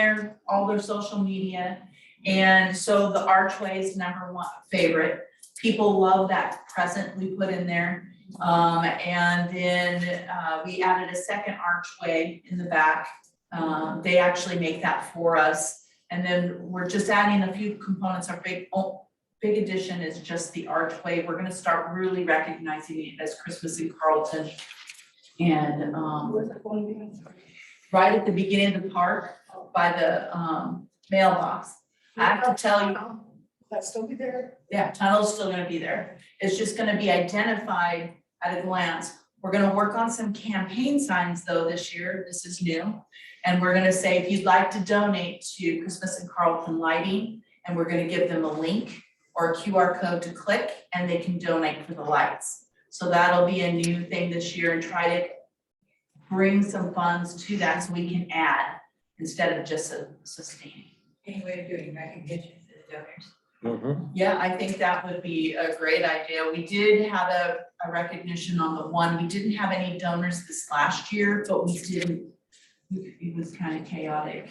all their social media. And so the archway is #1 favorite. People love that present we put in there. And then we added a second archway in the back. They actually make that for us. And then we're just adding a few components. Our big addition is just the archway. We're gonna start really recognizing it as Christmas in Carlton. And right at the beginning of the park by the mailbox. I have to tell you, That still be there? yeah, tunnel's still gonna be there. It's just gonna be identified at a glance. We're gonna work on some campaign signs though this year. This is new. And we're gonna say, if you'd like to donate to Christmas in Carlton lighting, and we're gonna give them a link or a QR code to click, and they can donate for the lights. So that'll be a new thing this year, and try to bring some funds to that so we can add instead of just sustaining. Any way of doing recognition for the donors? Yeah, I think that would be a great idea. We did have a recognition on the one. We didn't have any donors this last year, but we didn't, it was kind of chaotic.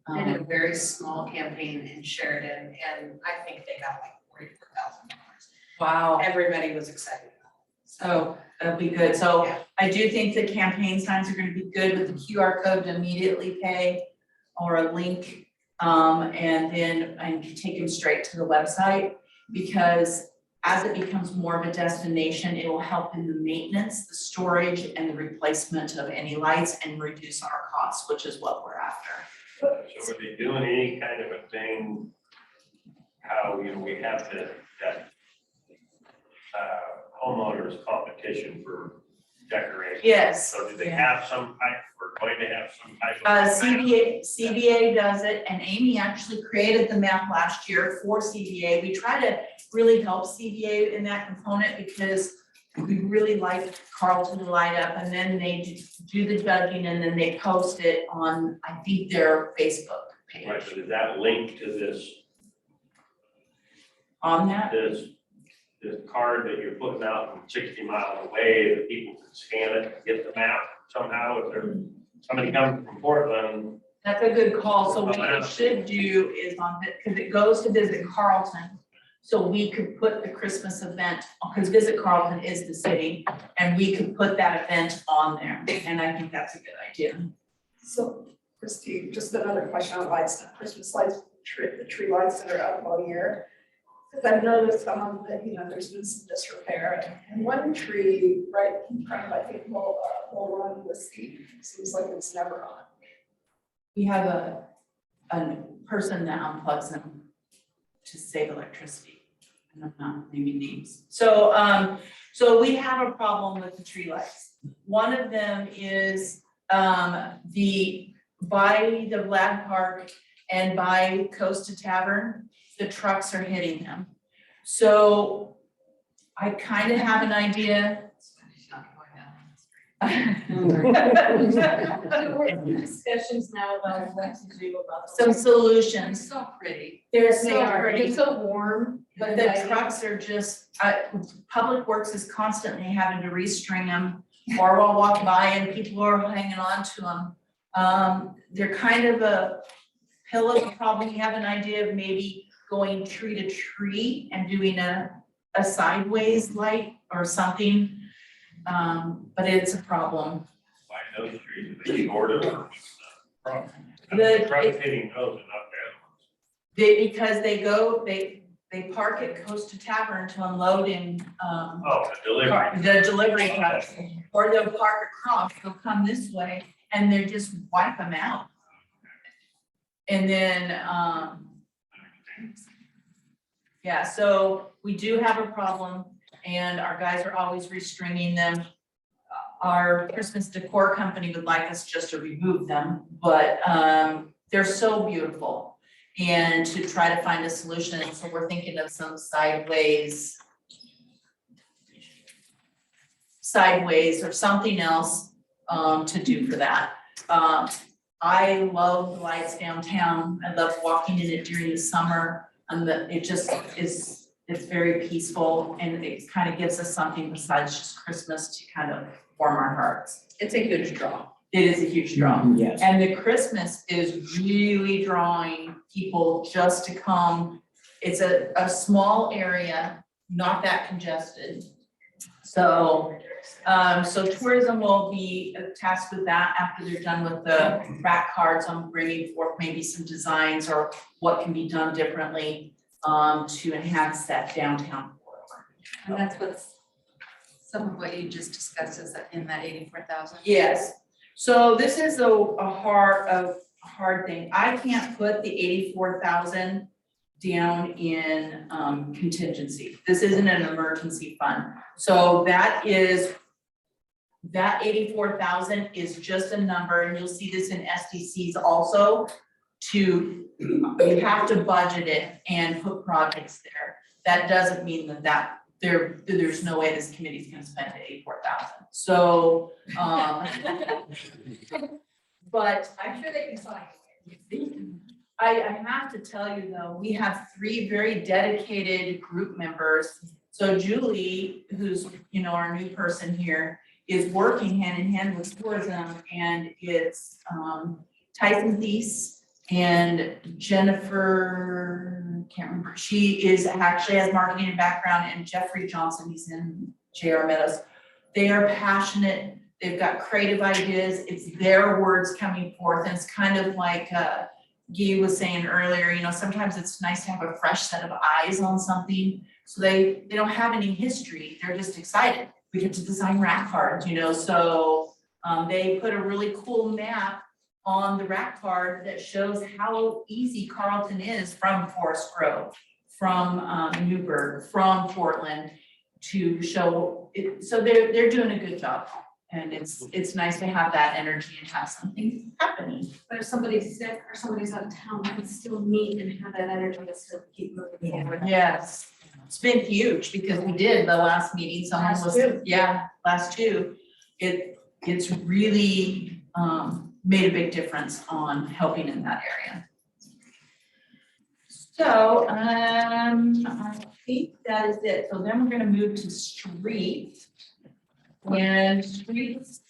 I did a very small campaign in Sheridan, and I think they got like $44,000. Wow. Everybody was excited. So that'll be good. So Yeah. I do think the campaign signs are gonna be good with the QR code to immediately pay or a link. And then take them straight to the website, because as it becomes more of a destination, it will help in the maintenance, the storage, and the replacement of any lights and reduce our costs, which is what we're after. So are they doing any kind of a thing, how, we have that homeowners competition for decoration? Yes. So do they Yeah. have some type, or going to have some type of? CBA does it, and Amy actually created the map last year for CBA. We try to really help CBA in that component because we really like Carlton to light up, and then they do the judging, and then they post it on, I think, their Facebook page. Right, so does that link to this On that, this card that you're putting out from 60 miles away, that people can scan it, and get the map somehow, if there's somebody coming from Portland? that's a good call. So what it should do is because it goes to Visit Carlton. So we could put the Christmas event, because Visit Carlton is the city, and we could put that event on there. And I think that's a good idea. So Christie, just another question on lights, Christmas lights, the tree lights that are up all year. Because I've noticed some of the, there's been some disrepair, and one tree right in front of, I think, Bull Run was seems like it's never on. We have a person that unplugs them to save electricity. And I'm not naming names. So, so we have a problem with the tree lights. One of them is, by the Vlad Park and by Costa Tavern, the trucks are hitting them. So I kind of have an idea. We're in discussions now about what to do about. Some solutions. It's so pretty. They're They so are, pretty. it's so warm. But the trucks are just, Public Works is constantly having to restring them, or we'll walk by and people are hanging on to them. They're kind of a pill of a problem. We have an idea of maybe going tree to tree and doing a sideways light or something. But it's a problem. Why those trees, are they short of, or what's the problem? The- Trucks hitting those and not the other ones. Because they park at Costa Tavern to unload in, Oh, the delivery. the delivery trucks, or they'll park across, they'll come this way, and they just wipe them out. And then, yeah, so we do have a problem, and our guys are always restringing them. Our Christmas decor company would like us just to remove them, but, they're so beautiful. And to try to find a solution, so we're thinking of some sideways or something else to do for that. I love the lights downtown. I love walking in it during the summer. And it just is, it's very peaceful and it kind of gives us something besides just Christmas to kind of warm our hearts. It's a huge draw. It is a huge draw. Yes. And the Christmas is really drawing people just to come. It's a small area, not that congested. So, so tourism will be tasked with that after they're done with the rack cards. I'm bringing forth maybe some designs or what can be done differently to enhance that downtown corridor. And that's what's, some of what you just discussed is that in that 84,000? Yes, so this is a hard thing. I can't put the 84,000 down in contingency. This isn't an emergency fund. So that 84,000 is just a number, and you'll see this in SDCs also. You have to budget it and put projects there. That doesn't mean that there's no way this committee's gonna spend 84,000. So, but I'm sure they can find I have to tell you though, we have 3 very dedicated group members. So Julie, who's, our new person here, is working hand in hand with tourism, and it's Tyson Thies and Jennifer, can't remember, she actually has marketing background, and Jeffrey Johnson, he's in JR Meadows. They are passionate, they've got creative ideas, it's their words coming forth, and it's kind of like Guy was saying earlier, sometimes it's nice to have a fresh set of eyes on something. So they don't have any history, they're just excited. We get to design rack cards, so they put a really cool map on the rack card that shows how easy Carlton is from Forest Grove, from Newburgh, from Portland, to show it. So they're doing a good job. And it's nice to have that energy and have something happening. But if somebody's sick or somebody's out of town, we can still meet and have that energy to still keep moving forward. Yes, it's been huge because we did the last meeting, someone Last was, two. last 2. It's really made a big difference on helping in that area. So I think that is it. So then we're gonna move to streets. And streets,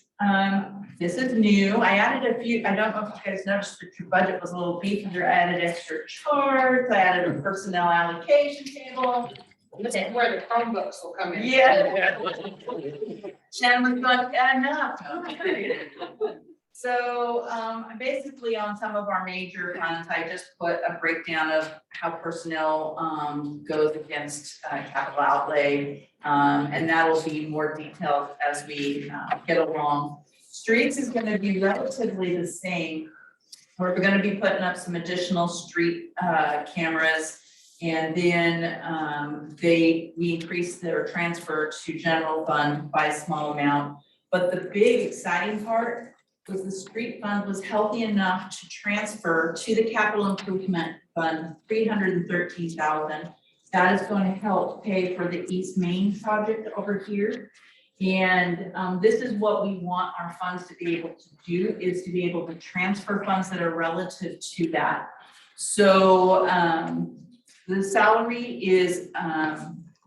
this is new. I added a few, I don't know if you guys noticed that your budget was a little beefier. I added extra charts, I added a personnel allocation table. This is where the Chromebooks will come in. Yeah. Shannon was like, enough. So basically on some of our major funds, I just put a breakdown of how personnel goes against capital outlay. And that will be more detailed as we get along. Streets is going to be relatively the same. We're going to be putting up some additional street cameras, and then we increase their transfer to general fund by a small amount. But the big exciting part was the street fund was healthy enough to transfer to the capital improvement fund $313,000. That is going to help pay for the East Main project over here. And this is what we want our funds to be able to do, is to be able to transfer funds that are relative to that. So the salary is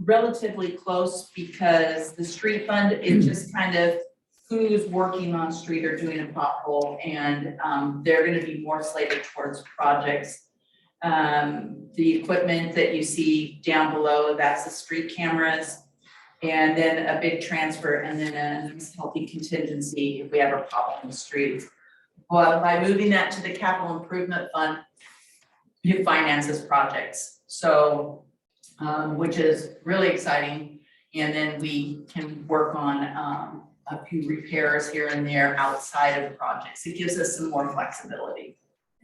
relatively close because the street fund is just kind of who's working on street or doing a pothole, and they're gonna be more slated towards projects. The equipment that you see down below, that's the street cameras, and then a big transfer, and then a nice healthy contingency if we have a problem in the streets. Well, by moving that to the capital improvement fund, it finances projects, so, which is really exciting. And then we can work on a few repairs here and there outside of the projects. It gives us some more flexibility.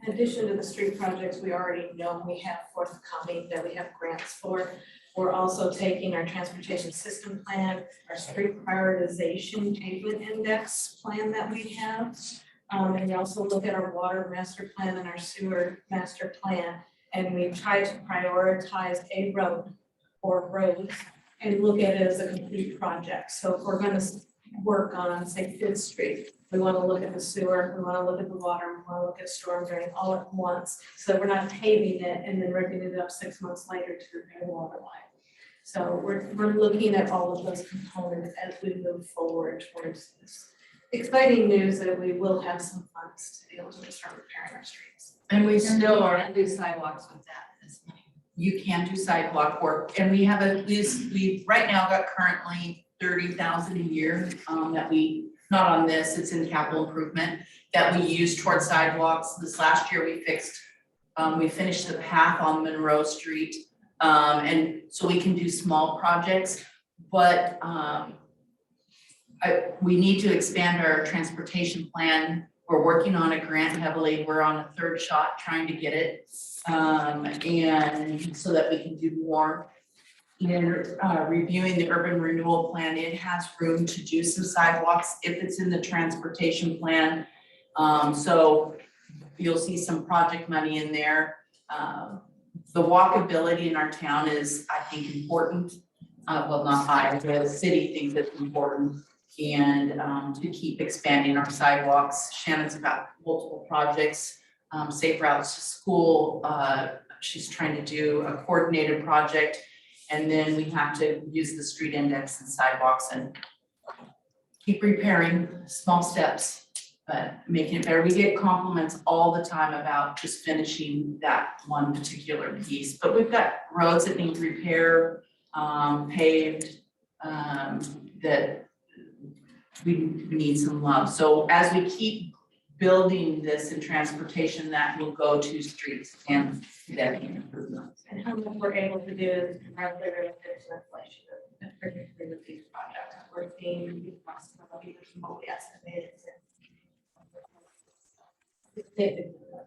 In addition to the street projects we already know we have forthcoming that we have grants for, we're also taking our transportation system plan, our street prioritization pavement index plan that we have. And we also look at our water master plan and our sewer master plan. And we try to prioritize a road or roads and look at it as a complete project. So if we're gonna work on, say, Fifth Street. We want to look at the sewer, we want to look at the water, we want to look at storm drain all at once. So we're not paving it and then ripping it up 6 months later to repair the water line. So we're looking at all of those components as we move forward towards this exciting news that we will have some funds to be able to start repairing our streets. And we still are, And do sidewalks with that this money. you can do sidewalk work, and we have we've right now got currently 30,000 a year, that we, not on this, it's in capital improvement, that we use towards sidewalks. This last year we finished the path on Monroe Street. And so we can do small projects, but, we need to expand our transportation plan. We're working on a grant heavily. We're on a third shot trying to get it. And so that we can do more. And reviewing the urban renewal plan, it has room to do some sidewalks if it's in the transportation plan. So you'll see some project money in there. The walkability in our town is, I think, important. Well, not I, the city thinks it's important. And to keep expanding our sidewalks. Shannon's got multiple projects, safe routes to school. She's trying to do a coordinated project. And then we have to use the street index and sidewalks and keep repairing small steps, but making it better. We get compliments all the time about just finishing that one particular piece, but we've got roads that need repair, paved, that we need some love. So as we keep building this in transportation, that will go to streets and that improvements. And how much we're able to do is rather than fix inflation, particularly with these projects. We're seeing the possibility of some we estimated.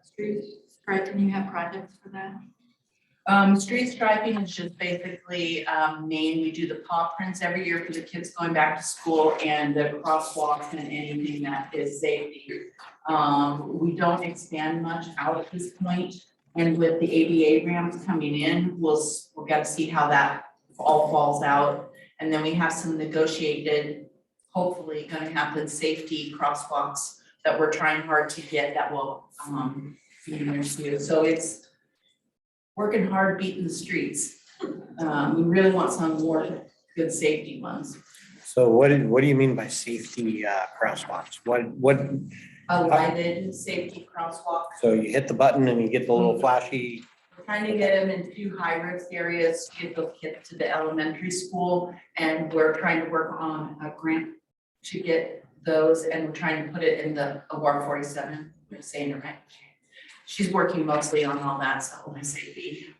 Street striping, you have projects for that? Street striping is just basically, we do the paw prints every year for the kids going back to school and the crosswalks and anything that is safety. We don't expand much out at this point. And with the ADA ramps coming in, we'll get to see how that all falls out. And then we have some negotiated, hopefully gonna happen, safety crosswalks that we're trying hard to get that will, be in there too. So it's working hard beating the streets. We really want some more good safety ones. So what do you mean by safety crosswalks? What, A lighted safety crosswalk. so you hit the button and you get the little flashy, We're trying to get them in 2 high-risk areas to get those kids to the elementary school. And we're trying to work on a grant to get those, and we're trying to put it in the Award 47, we're saying it right. She's working mostly on all that, so when I say we.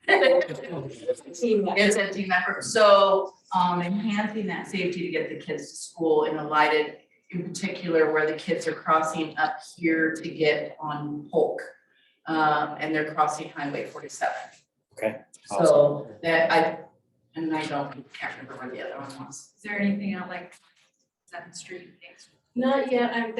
It's a team effort. So enhancing that safety to get the kids to school in a lighted, in particular where the kids are crossing up here to get on Polk. And they're crossing Highway 47. okay? So that can't remember where the other one was. Is there anything out like 7th Street things? Not yet, I'm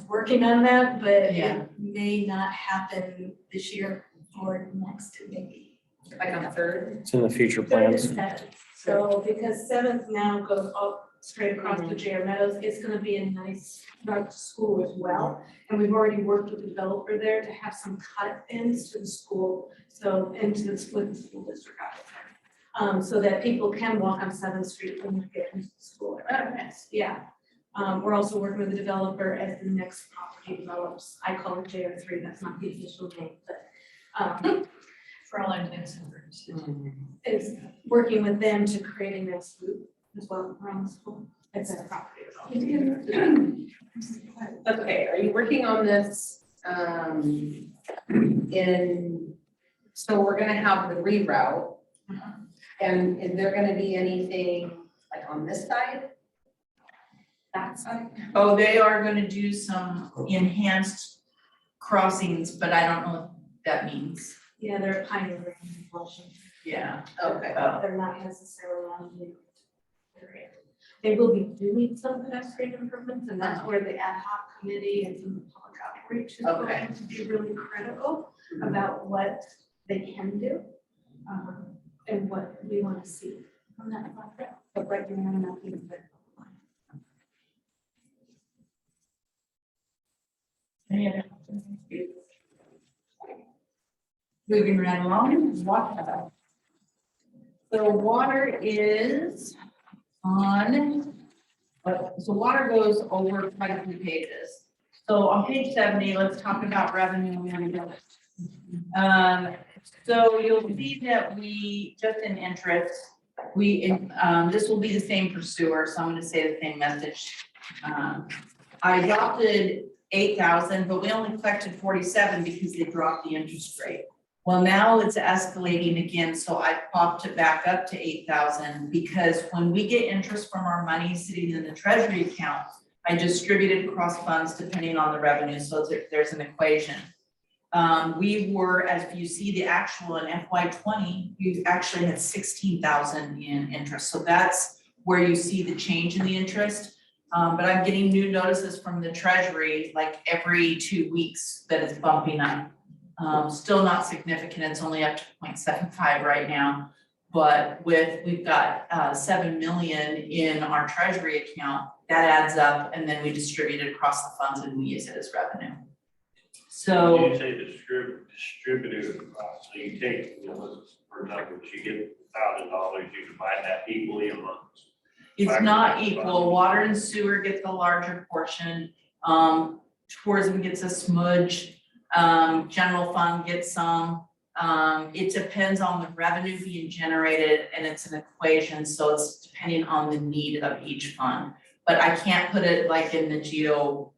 working on that, but Yeah. it may not happen this year or next, maybe. Like on the 3rd. It's in the future Third and plans. seventh. So because 7th now goes up straight across to J.R. Meadows, it's gonna be a nice route to school as well. And we've already worked with the developer there to have some cut-ins to the school, so into the split school district out there. So that people can walk on 7th Street when they get into the school. Yeah. We're also working with the developer as the next property develops. I call it JR3, that's not the official name, but For all intents and purposes. is working with them to create a next loop as well around the school. It's a property development. Okay, are you working on this, so we're gonna have the reroute. And is there gonna be anything like on this side? That side? Oh, they are gonna do some enhanced crossings, but I don't know what that means. Yeah, they're kind of in Washington. Yeah. Okay. They're not necessarily on the area. They will be doing some pedestrian improvements, and that's where the ad hoc committee and some public outreach is Okay. going to be really critical about what they can do. And what we want to see on that project. But right Any other? Moving right along, water. So water is on, so water goes over quite a few pages. So on page 70, let's talk about revenue. So you'll see that we, just in interest, this will be the same for sewer, so I'm gonna say the same message. I adopted 8,000, but we only collected 47 because they dropped the interest rate. Well, now it's escalating again, so I popped it back up to 8,000 because when we get interest from our money sitting in the treasury account, I distribute it across funds depending on the revenue, so there's an equation. We were, as you see the actual in FY20, we actually had 16,000 in interest, so that's where you see the change in the interest. But I'm getting new notices from the treasury like every 2 weeks that it's bumping up. Still not significant, it's only up to 0.75 right now. But we've got 7 million in our treasury account, that adds up, and then we distribute it across the funds and we use it as revenue. So. When you say distributed, so you take, for example, you get $1,000, you divide that equally amongst. It's not equal. Water and sewer gets the larger portion. Tourism gets a smudge. General fund gets some. It depends on the revenue being generated, and it's an equation, so it's depending on the need of each fund. But I can't put it like in the GEO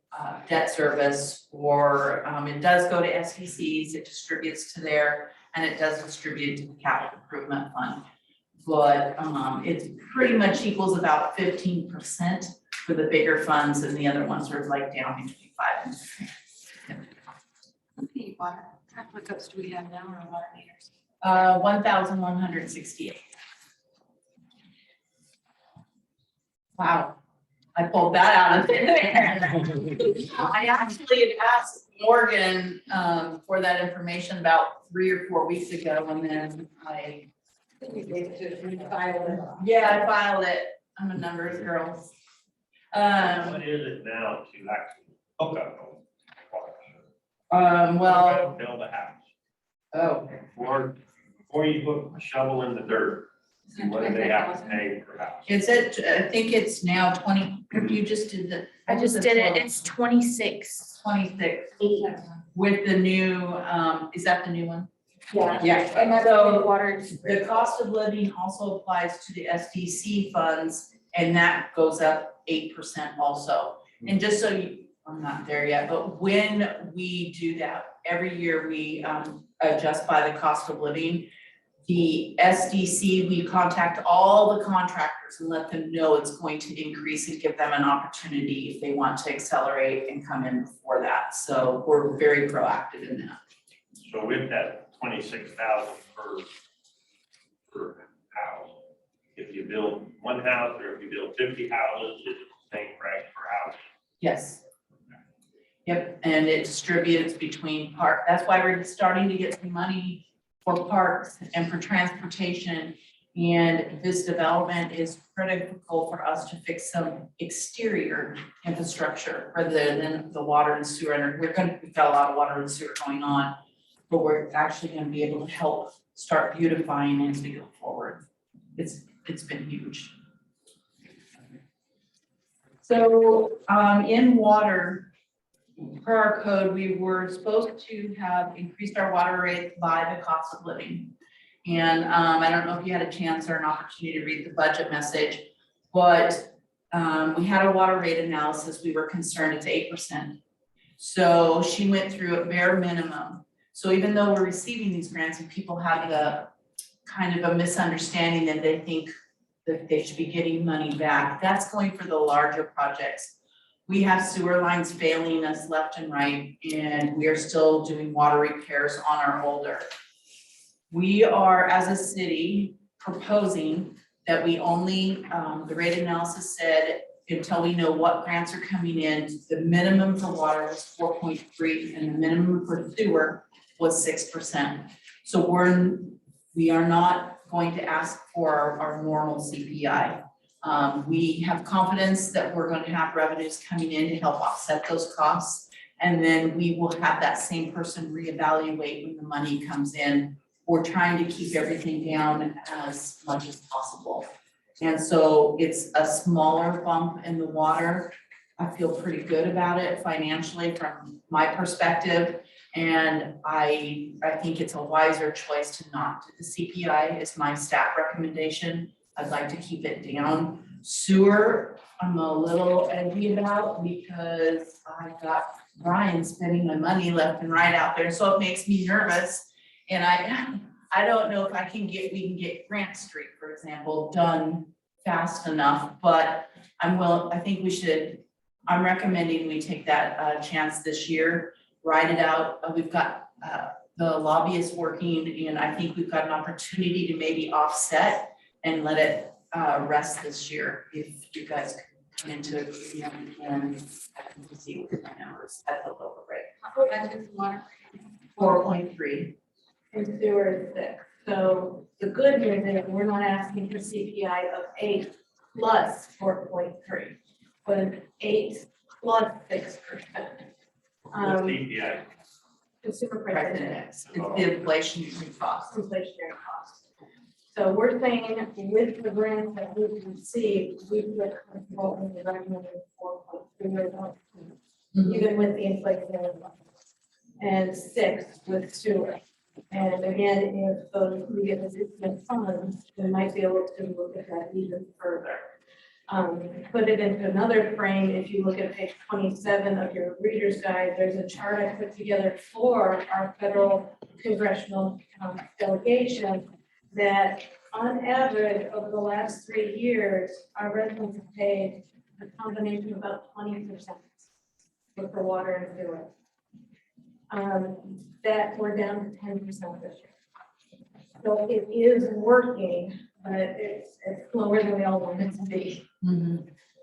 debt service, or it does go to SDCs, it distributes to there, and it does distribute to the capital improvement fund. But it pretty much equals about 15% for the bigger funds, and the other ones are like down between 5 and 10. How many water hookups do we have now or water meters? 1,168. Wow, I pulled that out of thin air. I actually had asked Morgan for that information about 3 or 4 weeks ago, and then I filed it. I'm a numbers girl. What is it now to actually hook up? Well, Build a house, oh, before you put a shovel in the dirt, what do they have to pay per house? is it, I think it's now 20, you just did the. I just did it, it's 26. 26 with the new, is that the new one? Yeah. Yeah, And that's so the water. the cost of living also applies to the SDC funds, and that goes up 8% also. And just so you, I'm not there yet, but when we do that, every year we adjust by the cost of living. The SDC, we contact all the contractors and let them know it's going to increase and give them an opportunity if they want to accelerate and come in before that. So we're very proactive in that. So with that 26,000 per house, if you build one house or if you build 50 houses, it's the same price per house. Yes. Yep, and it distributes between park. That's why we're starting to get some money for parks and for transportation. And this development is critical for us to fix some exterior infrastructure rather than the water and sewer. And we've got a lot of water and sewer going on, but we're actually going to be able to help start beautifying as we go forward. It's been huge. So in water, per our code, we were supposed to have increased our water rates by the cost of living. And I don't know if you had a chance or an opportunity to read the budget message, but we had a water rate analysis. We were concerned it's 8%. So she went through a bare minimum. So even though we're receiving these grants and people have the kind of a misunderstanding that they think that they should be getting money back, that's going for the larger projects. We have sewer lines failing us left and right, and we are still doing water repairs on our older. We are, as a city, proposing that we only, the rate analysis said, until we know what grants are coming in, the minimum for water was 4.3 and the minimum for sewer was 6%. So we are not going to ask for our normal CPI. We have confidence that we're going to have revenues coming in to help offset those costs. And then we will have that same person reevaluate when the money comes in. We're trying to keep everything down as much as possible. And so it's a smaller bump in the water. I feel pretty good about it financially from my perspective. And I think it's a wiser choice to not do the CPI is my staff recommendation. I'd like to keep it down. Sewer, I'm a little edgy about because I've got Brian spending my money left and right out there, so it makes me nervous. And I don't know if we can get Grant Street, for example, done fast enough, but I'm recommending we take that chance this year, ride it out. We've got the lobbyists working, and I think we've got an opportunity to maybe offset and let it rest this year if you guys come into agreement and I can see what the numbers at the lower rate. How much is water? 4.3. And sewer is 6. So the good news is we're not asking for CPI of 8 plus 4.3, but an 8 plus 6%. What's CPI? Consumer price Price index, index, it's the inflationary cost. inflationary cost. So we're saying with the grant that we've received, we would control the revenue of 4.3, even with the inflationary cost. And 6 with sewer. And again, if we get additional funds, we might be able to look at that even further. Put it into another frame, if you look at page 27 of your reader's guide, there's a chart I put together for our federal congressional delegation that on average over the last 3 years, our residents have paid a combination of about 20% for water and sewer. That we're down to 10% this year. So it is working, but it's slower than we all want it to be.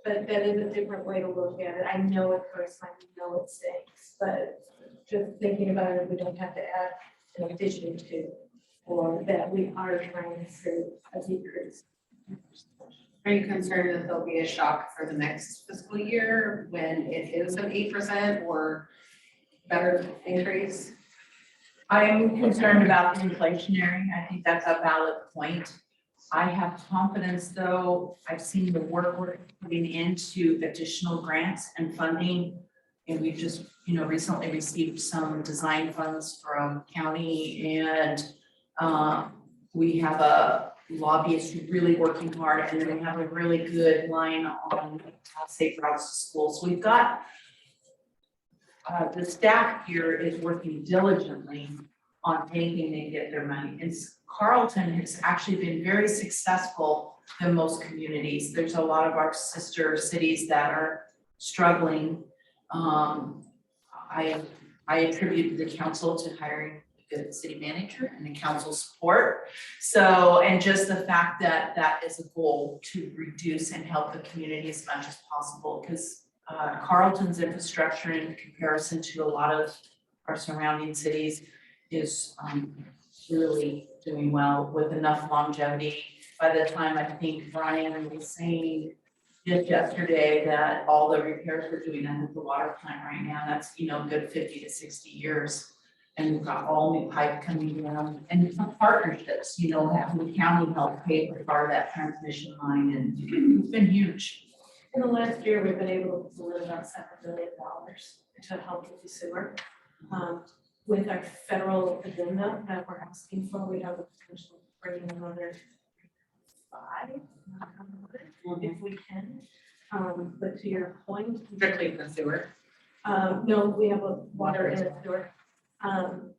But that is a different way to look at it. I know it hurts, I know it stinks, but just thinking about it, we don't have to add an addition to, or that we are trying to a decrease. Are you concerned that there'll be a shock for the next fiscal year when it is an 8% or better increase? I'm concerned about the inflationary. I think that's a valid point. I have confidence, though. I've seen the work we're putting into additional grants and funding. And we've just, recently received some design funds from county, and we have a lobbyist who's really working hard, and then we have a really good line on safe routes to school. So we've got the staff here is working diligently on anything they get their money. And Carlton has actually been very successful in most communities. There's a lot of our sister cities that are struggling. I attribute the council to hiring a good city manager and the council support. So, and just the fact that that is a goal to reduce and help the community as much as possible, because Carlton's infrastructure in comparison to a lot of our surrounding cities is really doing well with enough longevity. By the time I think Brian was saying just yesterday that all the repairs we're doing at the water plant right now, that's, good 50 to 60 years. And we've got all new pipe coming down and some partnerships, having the county help pay for part of that transmission line, and it's been huge. In the last year, we've been able to deliver about $7 billion to help with the sewer. With our federal agenda that we're asking for, we have the potential to bring in another 5, if we can. But to your point. Strictly the sewer. No, we have a water and a sewer. To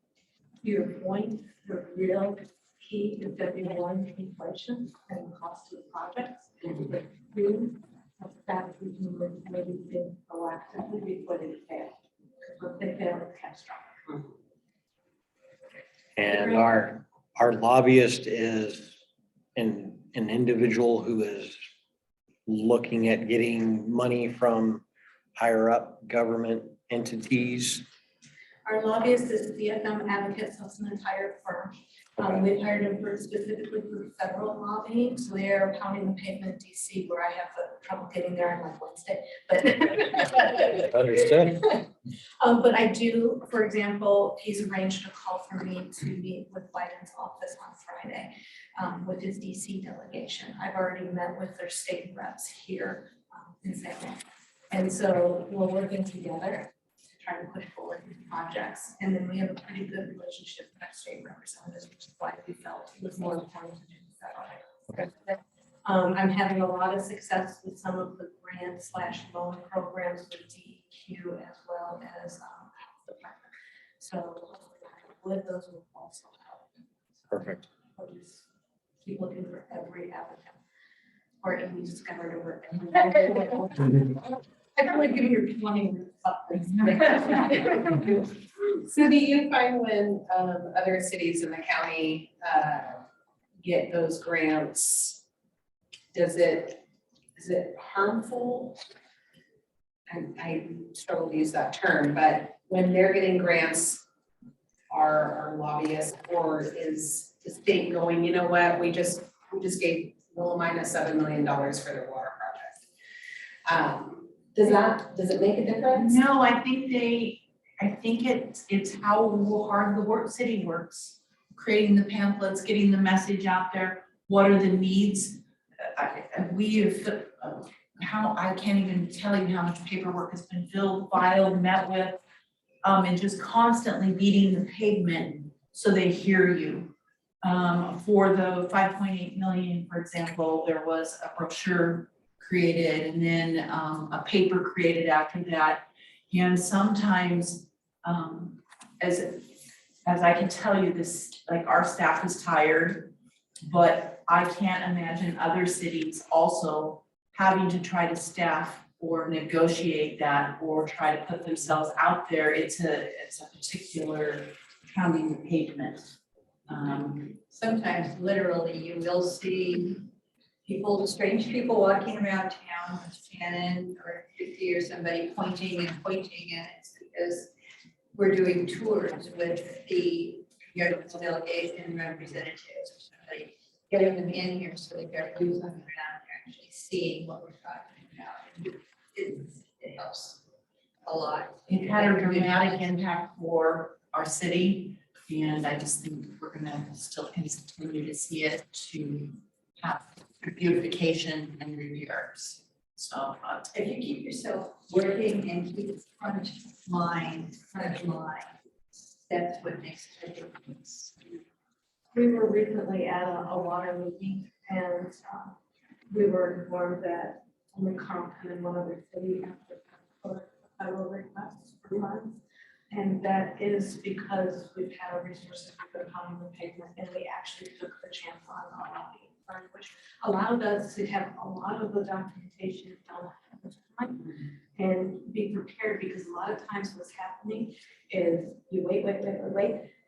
your point, the real key is that we want inflation and the cost of the projects. But really, that we can maybe think proactively before they fail. Because if they fail, it's catastrophic. And our lobbyist is an individual who is looking at getting money from higher up government entities. Our lobbyist is DFM Advocates, so it's an entire firm. We've hired him specifically for federal lobbying, so they're pounding the pavement in DC where I have trouble getting there on like Wednesday, but. Understood. But I do, for example, he's arranged a call for me to meet with Biden's office on Friday with his DC delegation. I've already met with their state reps here in San Juan. And so we're working together to try to push forward these projects. And then we have a pretty good relationship with our state representatives, which is why we felt it was more important to do that. Okay. I'm having a lot of success with some of the grant/loan programs with DEQ as well as the department. So with those will also help. Perfect. I'll just keep looking for every applicant. Or if we discovered over every. I feel like giving your 20 So do you find when other cities in the county get those grants, is it harmful? I struggle to use that term, but when they're getting grants, are lobbyists, or is the state going, you know what, we just gave Willamina $7 million for their water project? Does it make a difference? No, I think it's how hard the city works, creating the pamphlets, getting the message out there. What are the needs? I can't even tell you how much paperwork has been filled, filed, met with, and just constantly beating the pavement so they hear you. For the 5.8 million, for example, there was a brochure created and then a paper created after that. And sometimes, as I can tell you this, like our staff is tired, but I can't imagine other cities also having to try to staff or negotiate that or try to put themselves out there. It's a particular pounding the pavement. Sometimes literally you will see people, strange people walking around town with Shannon or Vicky or somebody pointing, and it's because we're doing tours with the municipal delegation representatives or somebody, getting them in here so they get boots on the ground, they're actually seeing what we're talking about. It helps a lot. It had a dramatic impact for our city, and I just think we're gonna still continue to see it to have beautification and repairs. So If you keep yourself working and keep it front line, that's what makes a difference. We were recently at a water meeting and we were informed that only Carlton and one other city have to put federal requests for funds. And that is because we've had our resources for pounding the pavement and we actually took the chance on our lobbying fund, which allowed us to have a lot of the documentation done ahead of time and be prepared, because a lot of times what's happening is you wait,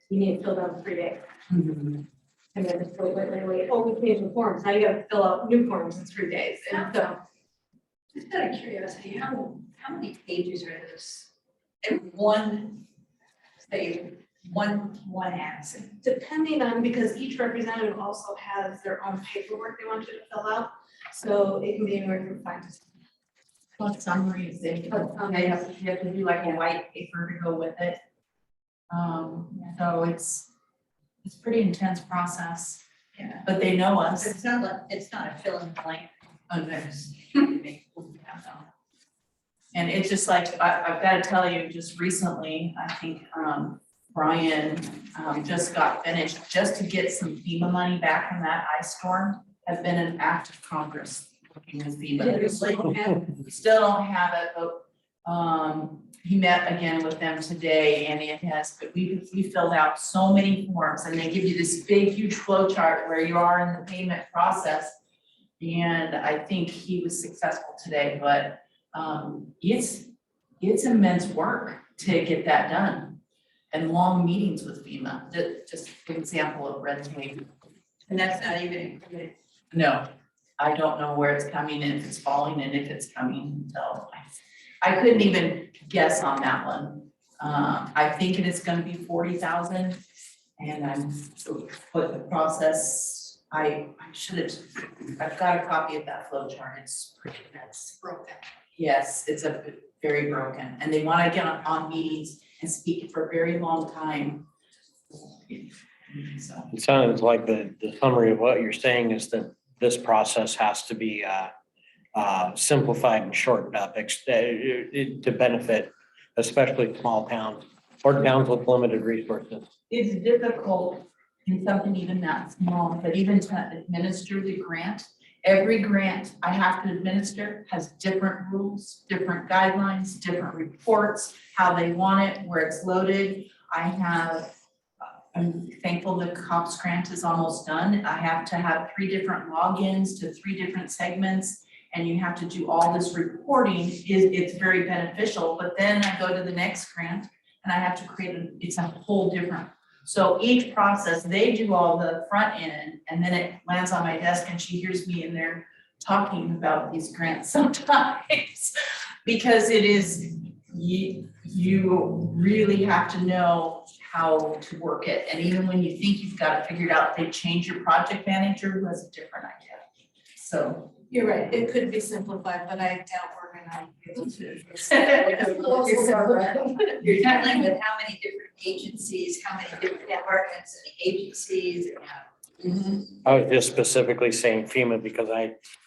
you need to fill out 3 days. And then it's wait, oh, we changed the forms, now you gotta fill out new forms in 3 days, and so. Just out of curiosity, how many pages are this? In one answer. Depending on, because each representative also has their own paperwork they want you to fill out, so it can be anywhere from 5 to 10. plus summaries, you have to do like a white paper to go with it. So it's a pretty intense process, Yeah. but they know us. It's not a fill in the blank. Others. And it's just like, I've got to tell you, just recently, I think Brian just got finished, just to get some FEMA money back from that ice storm has been an act of Congress working with FEMA. We still don't have it, but he met again with them today and it has, but we filled out so many forms and they give you this big, huge flow chart where you are in the payment process. And I think he was successful today, but it's immense work to get that done. And long meetings with FEMA, just an example of red tape. And that's not even included. No, I don't know where it's coming and if it's falling and if it's coming, so I couldn't even guess on that one. I think it is gonna be 40,000 And I'm put the process, I should have, I've got a copy of that flow chart, it's pretty, that's Broken. yes, it's very broken, and they wanna get on meetings and speak for a very long time. So, It sounds like the summary of what you're saying is that this process has to be simplified and shortened up to benefit especially small towns or towns with limited resources. it's difficult in something even that small, but even to administer the grant, every grant I have to administer has different rules, different guidelines, different reports, how they want it, where it's loaded. I'm thankful the COPS grant is almost done. I have to have 3 different logins to 3 different segments, and you have to do all this reporting. It's very beneficial, but then I go to the next grant and I have to create it's a whole different. So each process, they do all the front end, and then it lands on my desk and she hears me in there talking about these grants sometimes. Because it is, you really have to know how to work it. And even when you think you've got it figured out, they change your project manager who has a different idea. So. You're right, it could be simplified, but I doubt we're gonna be able to. You're dealing with how many different agencies, how many different departments and agencies and how. I was just specifically saying FEMA because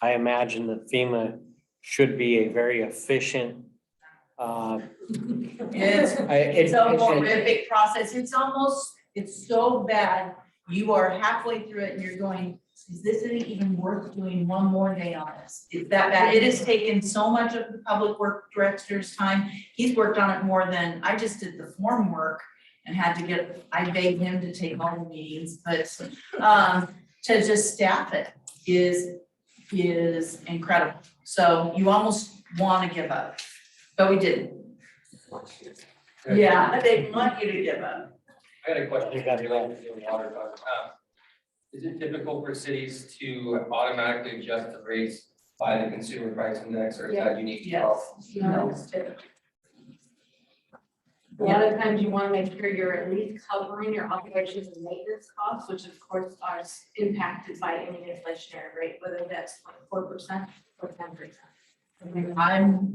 I imagine that FEMA should be a very efficient. It's a horrific process. It's so bad. You are halfway through it and you're going, is this even worth doing one more day on this? It's that bad. It has taken so much of the public work director's time. He's worked on it more than, I just did the form work and I begged him to take all the meetings, but to just staff it is incredible. So you almost want to give up, but we didn't. Yeah, they want you to give up. I got a question. You got it. Water fund. Is it typical for cities to automatically adjust the rates by the consumer price index, or is that unique to Yes. Carlton? No, it's different. A lot of times you wanna make sure you're at least covering your operations and maintenance costs, which of course are impacted by any inflationary rate, whether that's 4% or 10%.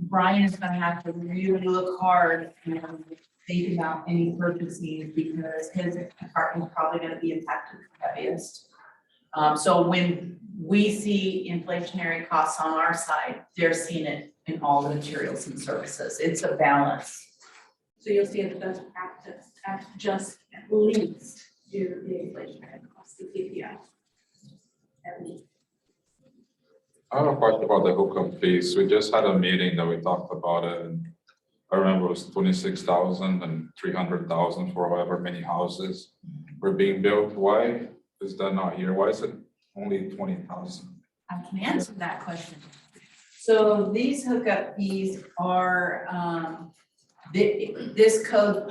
Brian is gonna have to really look hard and think about any purchasing because his department's probably gonna be impacted the heaviest. So when we see inflationary costs on our side, they're seeing it in all the materials and services. It's a balance. So you'll see it best practice at just at least do the inflationary cost, the CPI. At least. I have a question about the hookup fees. We just had a meeting that we talked about it, and I remember it was 26,000 and 300,000 for however many houses were being built. Why is that not here? Why is it only 20,000? I can answer that question. So these hookup fees are, this code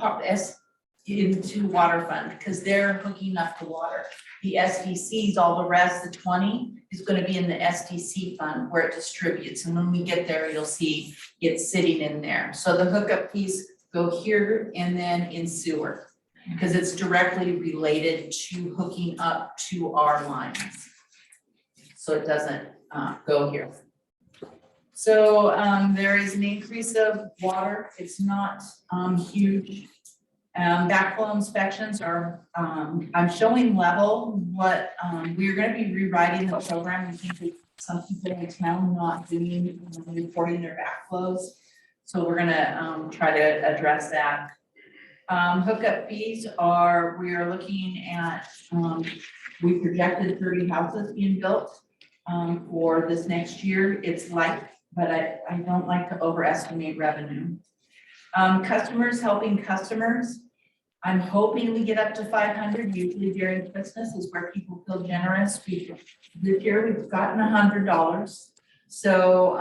into water fund because they're hooking up the water. The SDCs, all the rest, the 20 is going to be in the SDC fund where it distributes. And when we get there, you'll see it's sitting in there. So the hookup fees go here and then in sewer because it's directly related to hooking up to our lines. So it doesn't go here. So there is an increase of water. It's not huge. Backflow inspections are, I'm showing level what we're going to be rewriting the program. We think that some people in town not doing reporting their backflows. So we're going to try to address that. Hookup fees are, we are looking at, we projected 30 houses being built for this next year. It's light, but I don't like to overestimate revenue. Customers helping customers. I'm hoping we get up to 500. Usually during Christmas is where people feel generous. This year we've gotten $100. So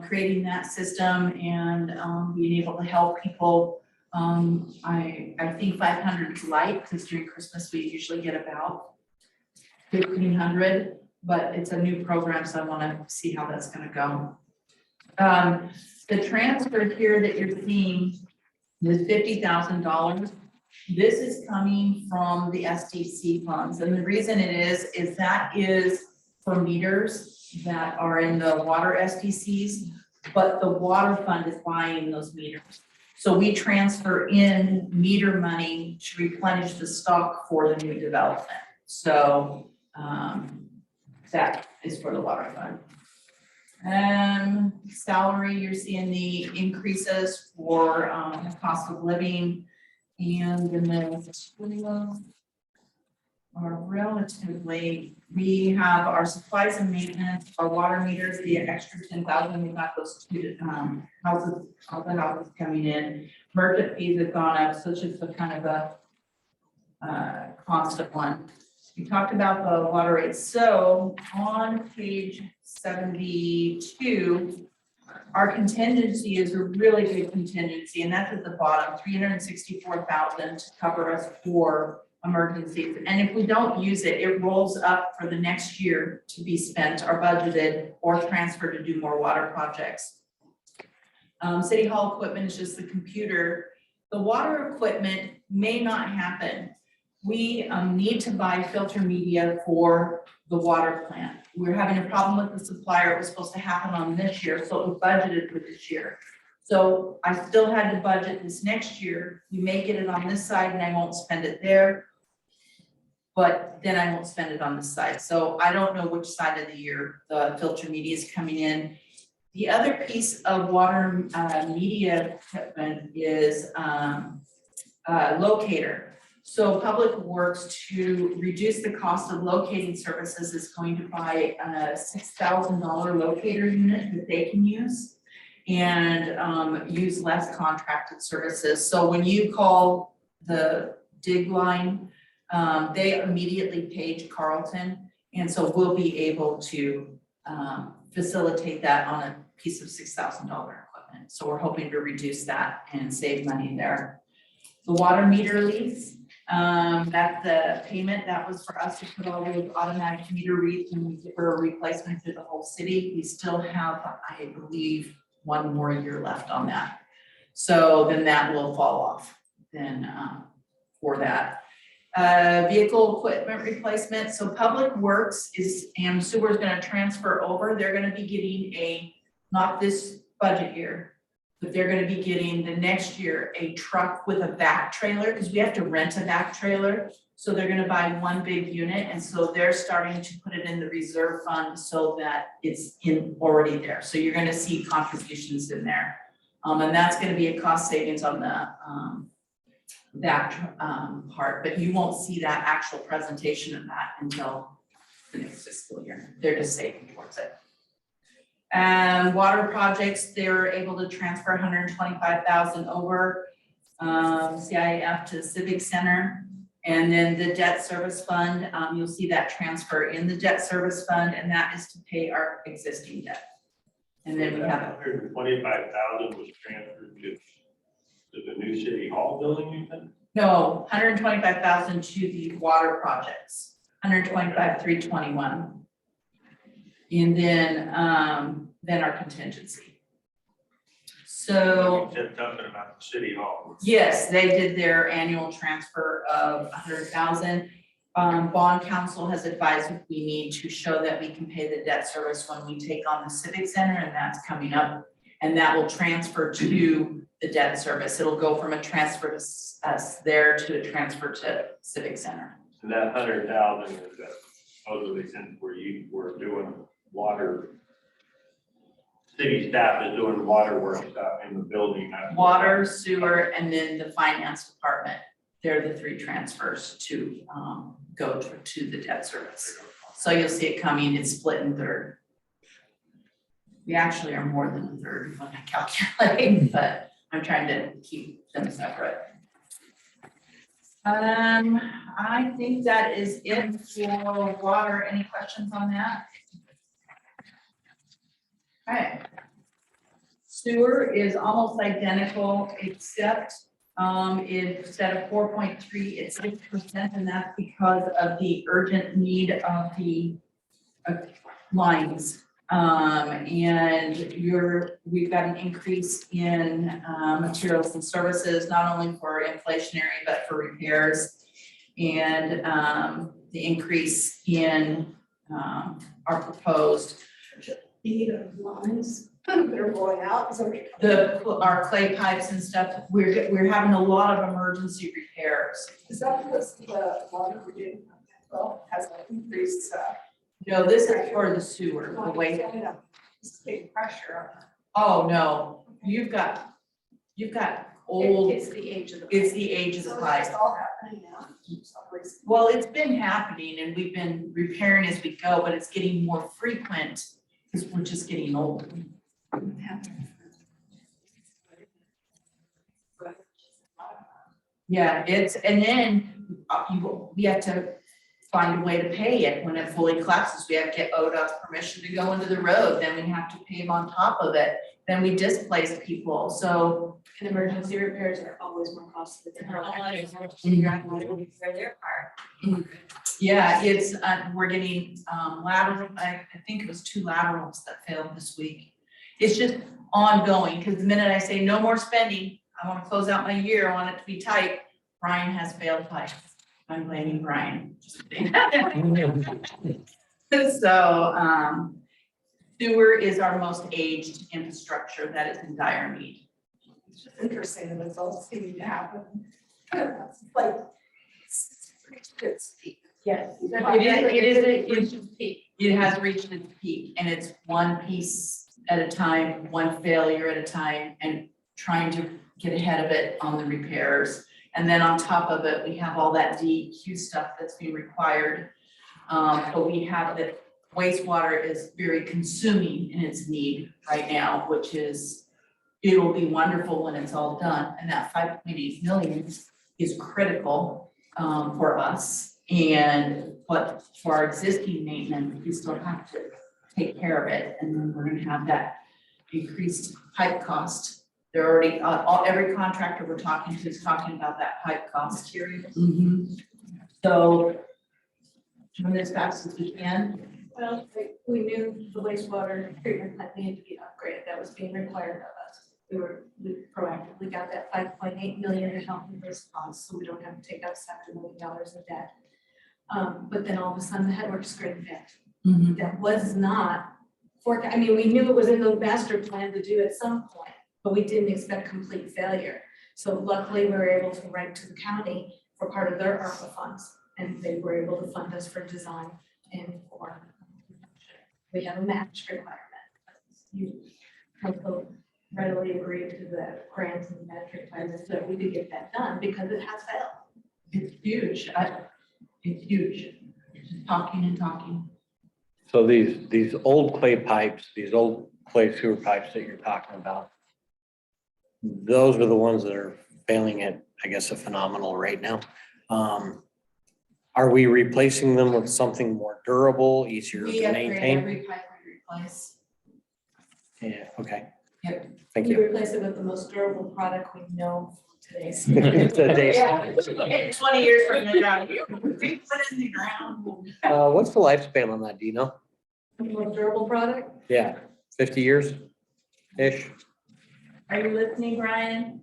creating that system and being able to help people. I think 500 is light because during Christmas we usually get about 1,500, but it's a new program, so I want to see how that's going to go. The transfer here that you're seeing is $50,000 This is coming from the SDC funds, and the reason it is that is for meters that are in the water SDCs, but the water fund is buying those meters. So we transfer in meter money to replenish the stock for the new development. So, that is for the water fund. Salary, you're seeing the increases for, the cost of living, and the next are relatively, we have our supplies and maintenance, our water meters, the extra 10,000, we got those two, houses, all the houses coming in. Merchant fees have gone up, so it's just a kind of a, constant one. We talked about the water rates, so on page 72, our contingency is a really good contingency, and that's at the bottom, 364,000 to cover us for emergencies. And if we don't use it, it rolls up for the next year to be spent or budgeted or transferred to do more water projects. City Hall equipment is just the computer. The water equipment may not happen. We need to buy filter media for the water plant. We're having a problem with the supplier. It was supposed to happen on this year, so it was budgeted for this year. So I still had to budget this next year. We may get it on this side and I won't spend it there, but then I won't spend it on this side. So I don't know which side of the year the filter media is coming in. The other piece of water media equipment is locator. So Public Works, to reduce the cost of locating services, is going to buy a $6,000 locator unit that they can use and use less contracted services. So when you call the dig line, they immediately page Carlton, and so we'll be able to facilitate that on a piece of $6,000 equipment. So we're hoping to reduce that and save money there. The water meter lease, that's the payment that was for us to put all those automatic meter reads and we give her a replacement through the whole city. We still have, I believe, 1 more year left on that. So then that will fall off then for that. Vehicle equipment replacement. So Public Works is, and sewer is going to transfer over. They're going to be getting a, not this budget year, but they're going to be getting the next year a truck with a back trailer, because we have to rent a back trailer. So they're going to buy 1 big unit, and so they're starting to put it in the reserve fund so that it's in already there. So you're going to see contributions in there, and that's going to be a cost savings on the that part, but you won't see that actual presentation of that until the next fiscal year. They're just saving towards it. Water projects, they're able to transfer 125,000 over CIF to the Civic Center. And then the debt service fund, you'll see that transfer in the debt service fund, and that is to pay our existing debt. And then we have 125,000 was transferred to the new City Hall building, you think? no 125,000 to the water projects, 125,321. And then our contingency. So. You said something about the City Hall. Yes, they did their annual transfer of 100,000. Bond counsel has advised we need to show that we can pay the debt service when we take on the Civic Center, and that's coming up. And that will transfer to the debt service. It'll go from a transfer to us there to a transfer to Civic Center. And that 100,000 is supposedly since we're doing water. City staff is doing water work stuff in the building. Water, sewer, and then the finance department. They're the 3 transfers to go to the debt service. So you'll see it coming, it's split in 1/3. We actually are more than 1/3 when I calculate, but I'm trying to keep them separate. I think that is it for water. Any questions on that? Okay. Sewer is almost identical, except instead of 4.3, it's 6%, and that's because of the urgent need of the lines. And we've got an increase in materials and services, not only for inflationary, but for repairs. And the increase in our proposed, Lines that are going out, so our clay pipes and stuff, we're having a lot of emergency repairs. is that because the water we're doing, well, has an increased, No, this is for the sewer, the way, it's taking pressure on that. oh, no, you've got old, It's the age of the. it's the age of the So pipe. it's just all happening now. It's not racing. Well, it's been happening and we've been repairing as we go, but it's getting more frequent because we're just getting older. Yeah, and then we have to find a way to pay it when it fully collapses. We have to get ODOT's permission to go into the road, then we have to pave on top of it. Then we displace people, so. And emergency repairs are always more costly than. Yeah, it's, we're getting, lateral, I think it was 2 laterals that failed this week. It's just ongoing, because the minute I say no more spending, I wanna close out my year, I want it to be tight, Brian has failed pipes. I'm blaming Brian. Just kidding. So, sewer is our most aged infrastructure that is in dire need. It's just interesting that it's all seeming to happen. It's like, it's peak. Yes. It has reached its peak, and it's one piece at a time, one failure at a time, and trying to get ahead of it on the repairs. And then on top of it, we have all that DEQ stuff that's being required. But we have that wastewater is very consuming in its need right now, which is, it'll be wonderful when it's all done. And that 5.8 million is critical for us. But for our existing maintenance, we still have to take care of it. And then we're gonna have that increased pipe cost. They're already, every contractor we're talking to is talking about that pipe cost. So, doing this fast as we can. Well, we knew the wastewater treatment plant needed to be upgraded, that was being required of us. We proactively got that 5.8 million to help with those costs, so we don't have to take out $7 million in debt. But then all of a sudden the headworks grid failed. That was not I mean, we knew it was in the master plan to do at some point, but we didn't expect complete failure. So luckily, we were able to write to the county for part of their ARPA funds, and they were able to fund us for design and for, we have a match requirement. You readily agreed to the grants and match requirements so that we could get that done because it has failed. It's huge. It's huge. Just talking and talking. So these old clay pipes, these old clay sewer pipes that you're talking about, those are the ones that are failing at, I guess, a phenomenal rate now. Are we replacing them with something more durable, easier We to upgrade maintain? every pipe we replace. Yeah, okay. Yep. Thank We you. replace it with the most durable product we know today's. Today's- In 20 years from now, you put it in the ground. What's the lifespan on that, do you know? The most durable product? Yeah, 50 years-ish? Are you listening, Brian?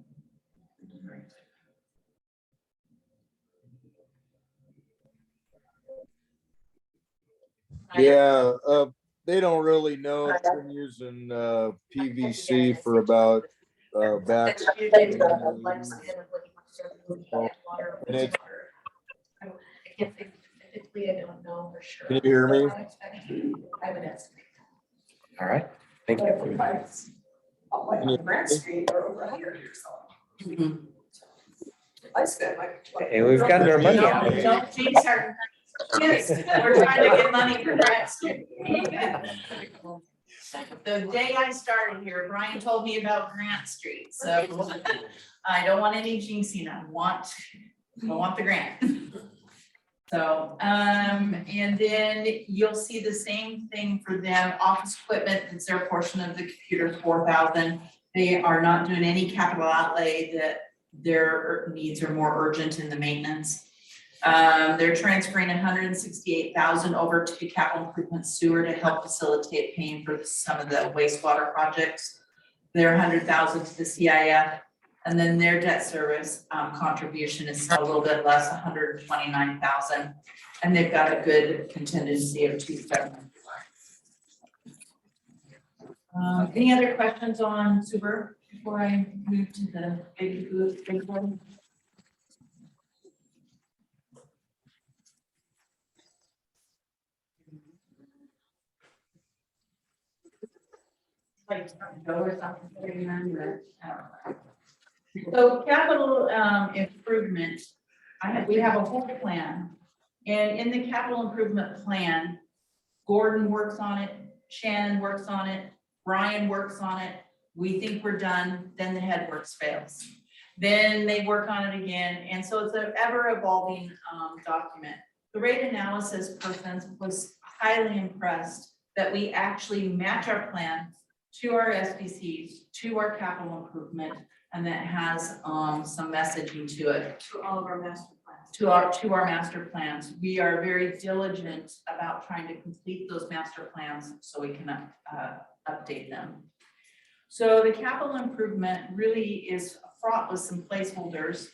Yeah, they don't really know. I've been using PVC for about back. And it- I can't think specifically, I don't know for sure. Can you hear me? I would estimate. All right, thank Like, you. pipes, like on Grant Street are over 100 years old. I spent like. Hey, we've got our money out. Don't jinx our, yes, we're trying to get money for grants. The day I started here, Brian told me about Grant Street, so I don't want any jinxing, I want the grant. So, and then you'll see the same thing for them, office equipment, it's their portion of the computer, 4,000. They are not doing any capital outlay, that their needs are more urgent in the maintenance. They're transferring 168,000 over to capital improvement sewer to help facilitate paying for some of the wastewater projects. Their 100,000 to the CIF, and then their debt service contribution is a little bit less, 129,000. And they've got a good contingency of 270. Any other questions on sewer before I move to the big one? Like, go or something, or, I don't know. So capital improvement, we have a whole plan. And in the capital improvement plan, Gordon works on it, Shannon works on it, Brian works on it. We think we're done, then the head works fails. Then they work on it again. And so it's an ever evolving document. The rate analysis person was highly impressed that we actually match our plan to our SBCs, to our capital improvement, and that has some messaging to it. To all of our master plans. To our master plans. We are very diligent about trying to complete those master plans so we can update them. So the capital improvement really is fraught with some placeholders.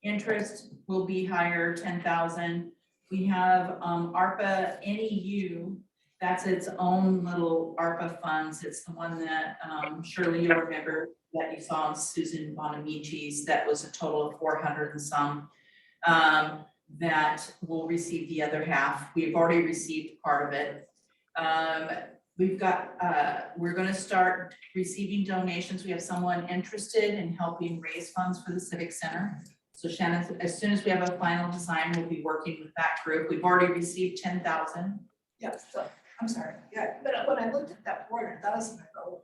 Interest will be higher, 10,000. We have ARPA NEU. That's its own little ARPA funds. It's the one that Shirley, you'll remember that you saw on Susan Bonamici's. That was a total of 400 and some. That will receive the other half. We've already received part of it. We've got, we're gonna start receiving donations. We have someone interested in helping raise funds for the Civic Center. So Shannon, as soon as we have a final design, we'll be working with that group. We've already received 10,000. Yes, so, I'm sorry, yeah, but when I looked at that 400,000, I go,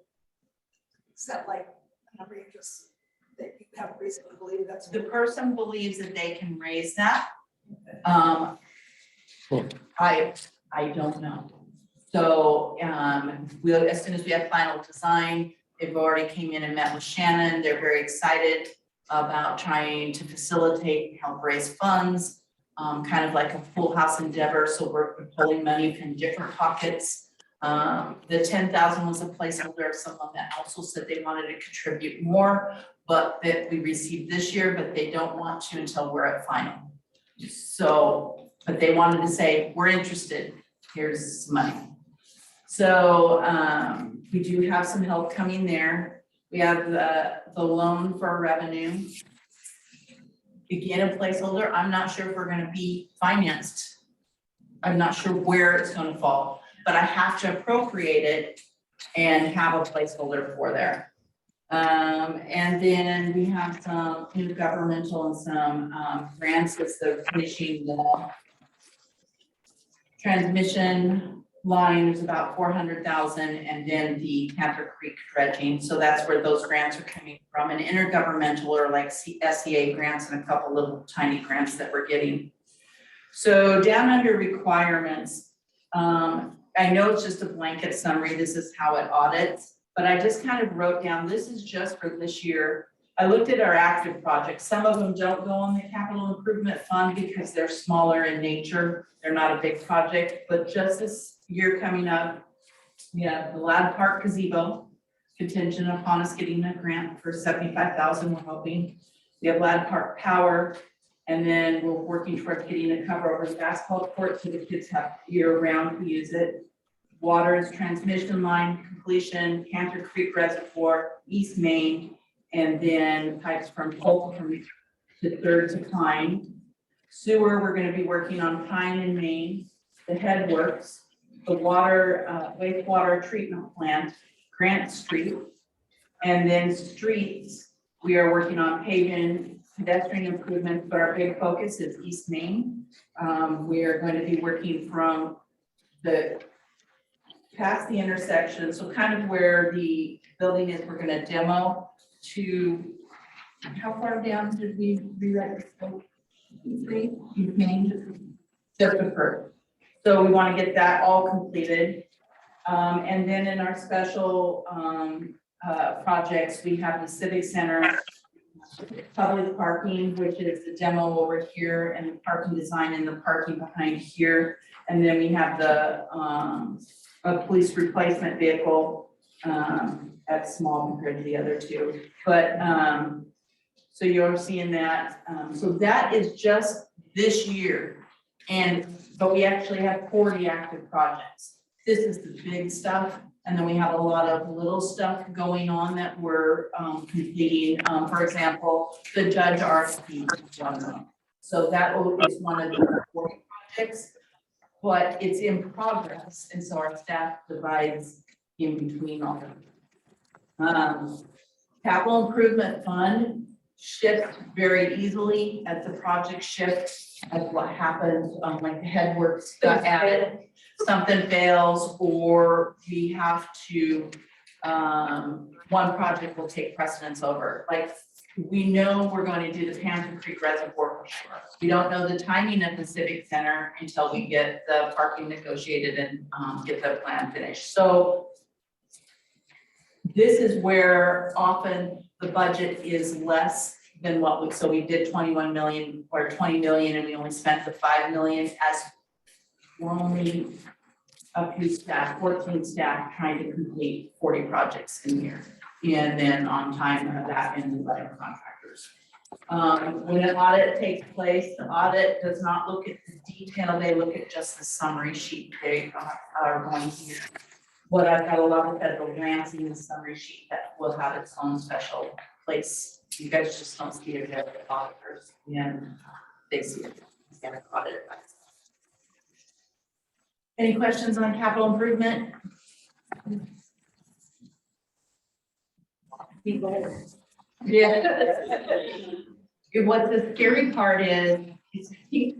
is that like a number you just, that you have reason to believe that's? The person believes that they can raise that. I don't know. So we'll, as soon as we have final design, they've already came in and met with Shannon. They're very excited about trying to facilitate and help raise funds, kind of like a full house endeavor. So we're pulling money from different pockets. The 10,000 was a placeholder of someone that also said they wanted to contribute more, but that we received this year, but they don't want to until we're at final. So, but they wanted to say, we're interested, here's some money. So we do have some help coming there. We have the loan for revenue. Again, a placeholder. I'm not sure if we're gonna be financed. I'm not sure where it's gonna fall, but I have to appropriate it and have a placeholder for there. And then we have some intergovernmental and some grants as they're finishing the transmission line is about 400,000, and then the Panther Creek dredging. So that's where those grants are coming from. And intergovernmental are like SEA grants and a couple little tiny grants that we're getting. So down under requirements, I know it's just a blanket summary. This is how it audits, but I just kind of wrote down, this is just for this year. I looked at our active projects. Some of them don't go on the capital improvement fund because they're smaller in nature. They're not a big project, but just this year coming up, we have the Lad Park gazebo, contingent upon us getting a grant for 75,000, we're hoping. We have Lad Park Power, and then we're working towards getting a cover over the basketball court so the kids have year round to use it. Water's transmission line completion, Panther Creek Reservoir, East Main, and then pipes from Carlton to Third to Pine. Sewer, we're gonna be working on Pine and Main, the headworks, the water, wastewater treatment plant, Grant Street. And then streets, we are working on paving, pedestrian improvements, but our big focus is East Main. We are going to be working from past the intersection, so kind of where the building is, we're gonna demo to, how far down did we rewrite this? 3, Main, just a first. So we want to get that all completed. And then in our special projects, we have the Civic Center, public parking, which is the demo over here, and the parking design and the parking behind here. And then we have the, a police replacement vehicle, that's small compared to the other two. But, so you're seeing that, so that is just this year. But we actually have 40 active projects. This is the big stuff. And then we have a lot of little stuff going on that we're completing. For example, the judge RFP is one of them. So that is one of the 40 projects, but it's in progress. And so our staff divides in between all of them. Capital Improvement Fund shifts very easily as the project shifts, as what happens, like the headworks got added, something fails, or we have to, one project will take precedence over. Like, we know we're going to do the Panther Creek Reservoir for sure. We don't know the timing of the Civic Center until we get the parking negotiated and get the plan finished. So this is where often the budget is less than what we, so we did 21 million or 20 million and we only spent the 5 million, as we're only a few staff, 14 staff trying to complete 40 projects in here. And then on time for that and by our contractors. When an audit takes place, the audit does not look at the detail, they look at just the summary sheet they are going to use. But I've got a lot of federal grants in the summary sheet that will have its own special place. You guys just don't see it as the auditors, and they see it as an auditor. Any questions on capital improvement? Yeah. What the scary part is he's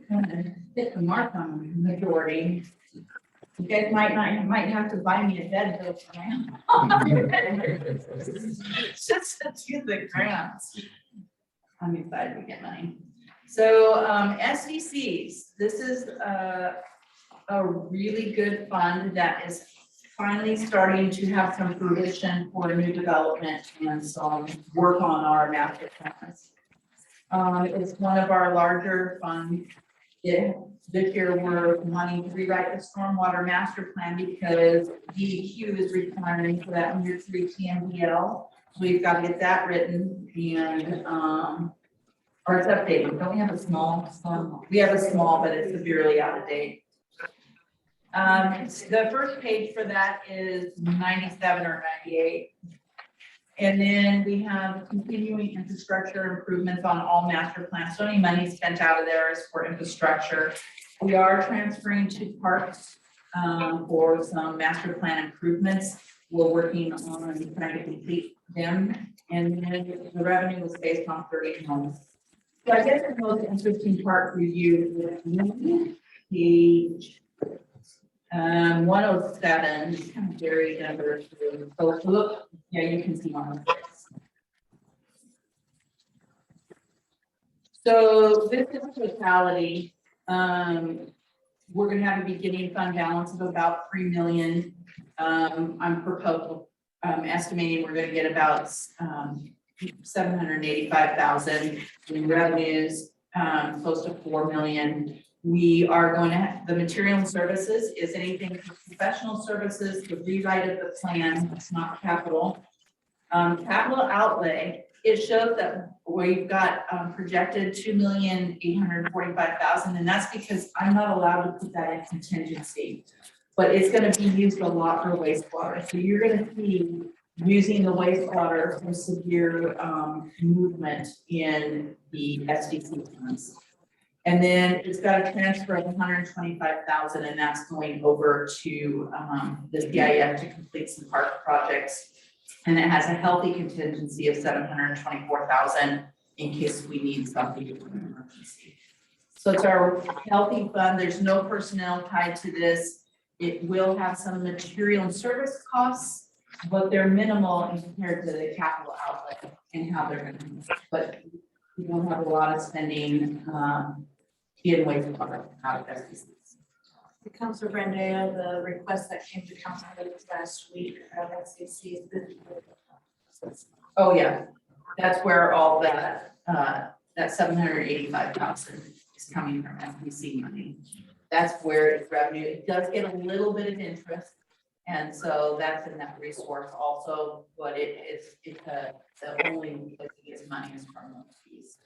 gonna hit the mark on the majority. You guys might have to buy me a bed though for now. Just to do the grants. I'm excited to get money. So SDCs, this is a really good fund that is finally starting to have some fruition for new development and some work on our master plans. It's one of our larger funds. This year we're wanting to rewrite the stormwater master plan because DEQ is requiring for that under 3 TMDL. So we've got to get that written and or it's updated. Don't we have a small? We have a small, but it's severely out of date. The first page for that is 97 or 98. And then we have continuing infrastructure improvements on all master plans. So any money spent out of there is for infrastructure. We are transferring to parks for some master plan improvements. We're working on trying to complete them. And then the revenue was based on 30 homes. So I guess the most interesting part for you is page 107, it's kind of buried under. So look, yeah, you can see on this. So this is totality. We're going to have a beginning fund balance of about 3 million. I'm estimating we're going to get about 785,000 in revenues, close to 4 million. We are going to have the material and services is anything from professional services, the rewrite of the plan, it's not capital. Capital outlay, it shows that we've got projected 2,845,000, and that's because I'm not allowed to put that in contingency. But it's going to be used a lot for wastewater. So you're going to see using the wastewater for severe movement in the SDC funds. And then it's got a transfer of 125,000, and that's going over to the CIF to complete some park projects. And it has a healthy contingency of 724,000 in case we need something in an emergency. So it's our healthy fund. There's no personnel tied to this. It will have some material and service costs, but they're minimal compared to the capital outlay and how they're going to use it. But we don't have a lot of spending in wastewater out of SDCs. Councilor Brandeo, the request that came to council last week of SCC. Oh, yeah. That's where all that 785,000 is coming from FPC money. That's where it's revenue. It does get a little bit of interest. And so that's in that resource also, but it's the only place it gets money is from those fees.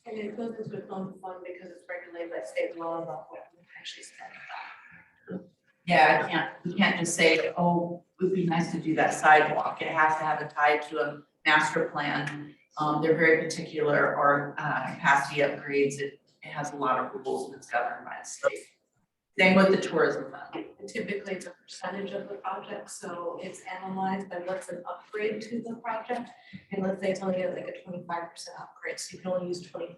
And it goes into its own fund because it's regulated by state law about what we actually spend. Yeah, we can't just say, oh, it would be nice to do that sidewalk. It has to have a tie to a master plan. They're very particular, or capacity upgrades. It has a lot of rules and it's governed by the state. Same with the tourism fund. And typically it's a percentage of the project, so it's analyzed by what's an upgrade to the project. And let's say it's only like a 25% upgrade, so you can only use 25%